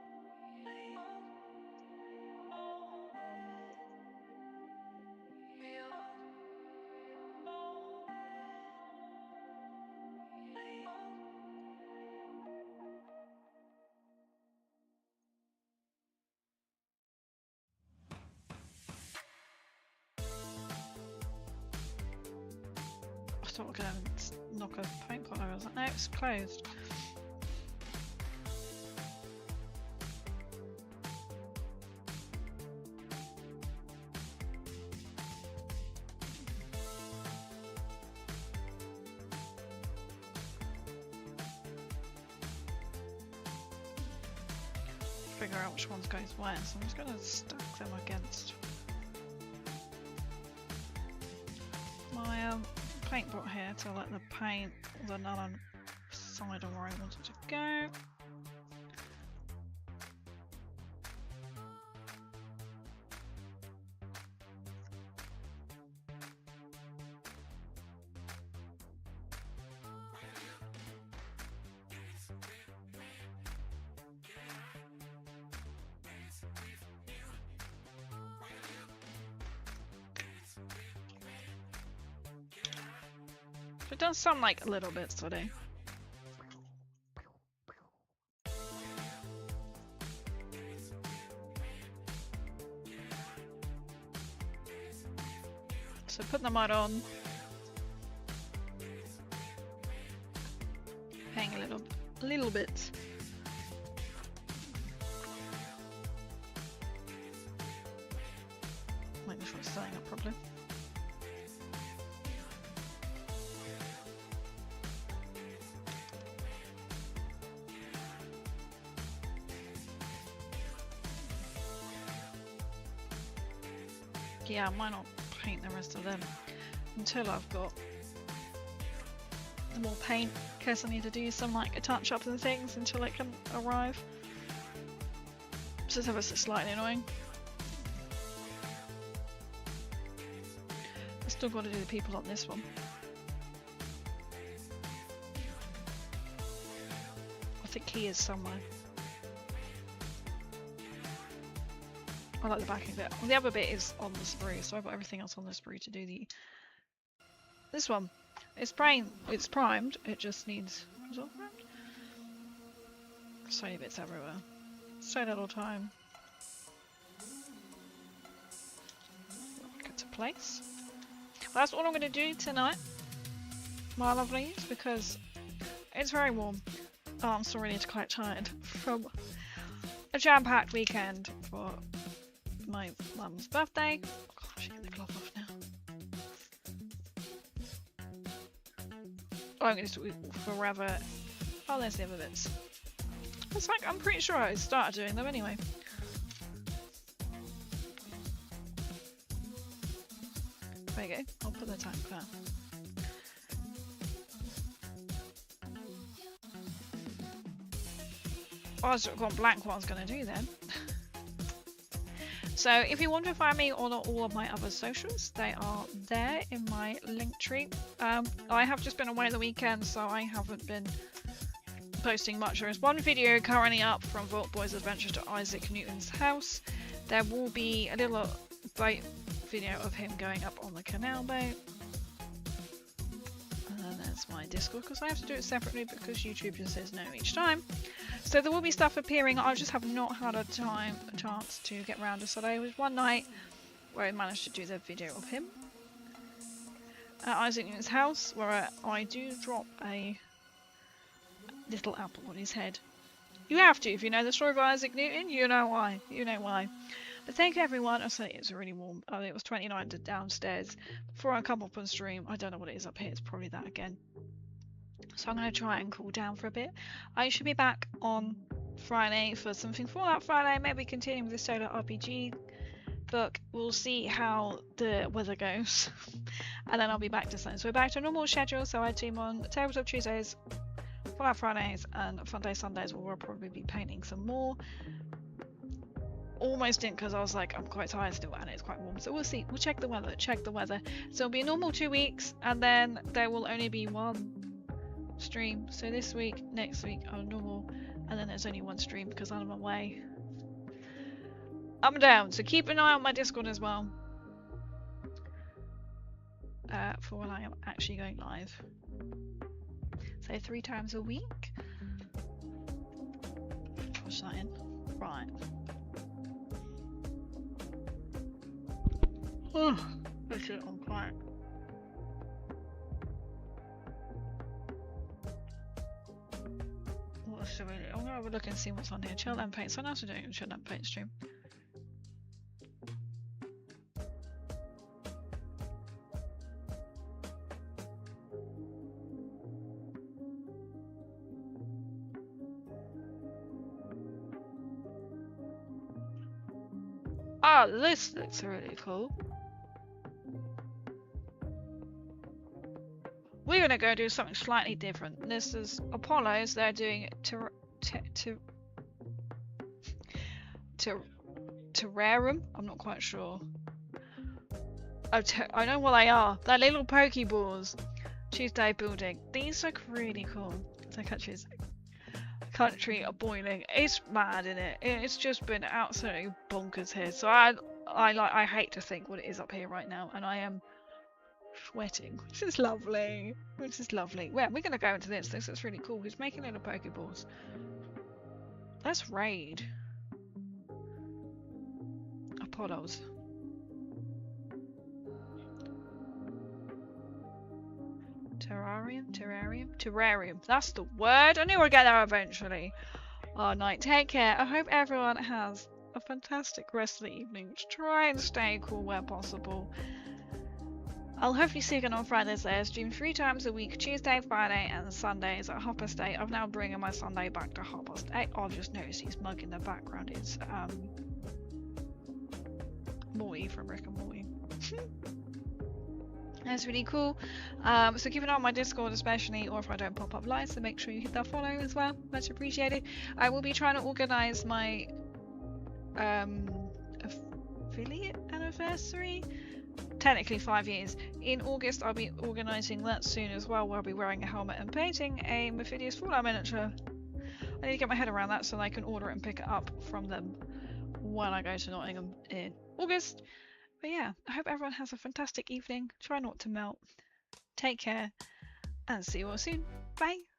I thought we were going to knock a paint pot over. I was like, no, it's closed. Figure out which ones goes where, so I'm just going to stack them against my paint pot here to let the paint the another side of where I want it to go. It does sound like a little bit today. So put the mud on. Hang a little bit. Make sure it's starting up properly. Yeah, I might not paint the rest of them until I've got the more paint, in case I need to do some like touch-ups and things until it can arrive. So it's slightly annoying. I still got to do the people on this one. I think he is somewhere. I like the backing bit. The other bit is on the sprue, so I've got everything else on the sprue to do this one. It's primed, it just needs... Is it all primed? So many bits everywhere. So little time. Get to place. Well, that's all I'm going to do tonight, my lovelies, because it's very warm. Oh, I'm still really quite tired from a jam-packed weekend for my mum's birthday. Oh, God, I should get the glove off now. Oh, I'm going to do it forever. Oh, there's the other bits. It's like, I'm pretty sure I started doing them anyway. There you go. I'll put the tank there. Oh, I was gone blank what I was going to do then. So if you want to find me on all of my other socials, they are there in my link tree. I have just been away the weekend, so I haven't been posting much. There is one video currently up from Vault Boy's Adventure to Isaac Newton's house. There will be a little boat video of him going up on the canal boat. And then there's my Discord, because I have to do it separately because YouTube just says no each time. So there will be stuff appearing. I just have not had a chance to get around to. So there was one night where I managed to do the video of him at Isaac Newton's house, where I do drop a little apple on his head. You have to, if you know the story of Isaac Newton, you know why. You know why. But thank you everyone. I say it's really warm. It was 29 downstairs before I come up on stream. I don't know what it is up here. It's probably that again. So I'm going to try and cool down for a bit. I should be back on Friday for something Fallout Friday. Maybe continuing with the solo RPG book. We'll see how the weather goes. And then I'll be back to Sunday. So we're back to a normal schedule. So I team on Tabletop Tuesdays, Fallout Fridays, and Fun Day Sundays, where we'll probably be painting some more. Almost didn't, because I was like, I'm quite tired still and it's quite warm. So we'll see. We'll check the weather. So it'll be a normal 2 weeks, and then there will only be one stream. So this week, next week are normal, and then there's only one stream because I'm away. Up and down. So keep an eye on my Discord as well for when I am actually going live. So 3 times a week. Push that in. Right. Push it on quiet. I'm gonna have a look and see what's on here. Chill and paint. Someone else is doing a chill and paint stream. Ah, this looks really cool. We're gonna go do something slightly different. This is Apollo's. They're doing terrarium. I'm not quite sure. I know what they are. They're little Pokeballs. Tuesday building. These look really cool. The country are boiling. It's mad, isn't it? It's just been absolutely bonkers here. So I hate to think what it is up here right now, and I am sweating, which is lovely. Which is lovely. Well, we're going to go into this. This is really cool. He's making little Pokeballs. Let's raid. Apollos. Terrarium. That's the word. I knew I'd get there eventually. Oh, night. Take care. I hope everyone has a fantastic rest of the evening. Try and stay cool where possible. I'll hopefully see you again on Fridays. I stream 3 times a week, Tuesday, Friday, and Sundays at 8:30. I'm now bringing my Sunday back to 8:30. I've just noticed his mug in the background. It's Morty from Rick and Morty. That's really cool. So keep an eye on my Discord especially, or if I don't pop up live, so make sure you hit that follow as well. Much appreciated. I will be trying to organise my affiliate anniversary. Technically 5 years. In August I'll be organising that soon as well, where I'll be wearing a helmet and painting a Mephidius Fallout miniature. I need to get my head around that so that I can order it and pick it up from them when I go to Nottingham in August. But yeah, I hope everyone has a fantastic evening. Try not to melt. Take care and see you all soon. Bye!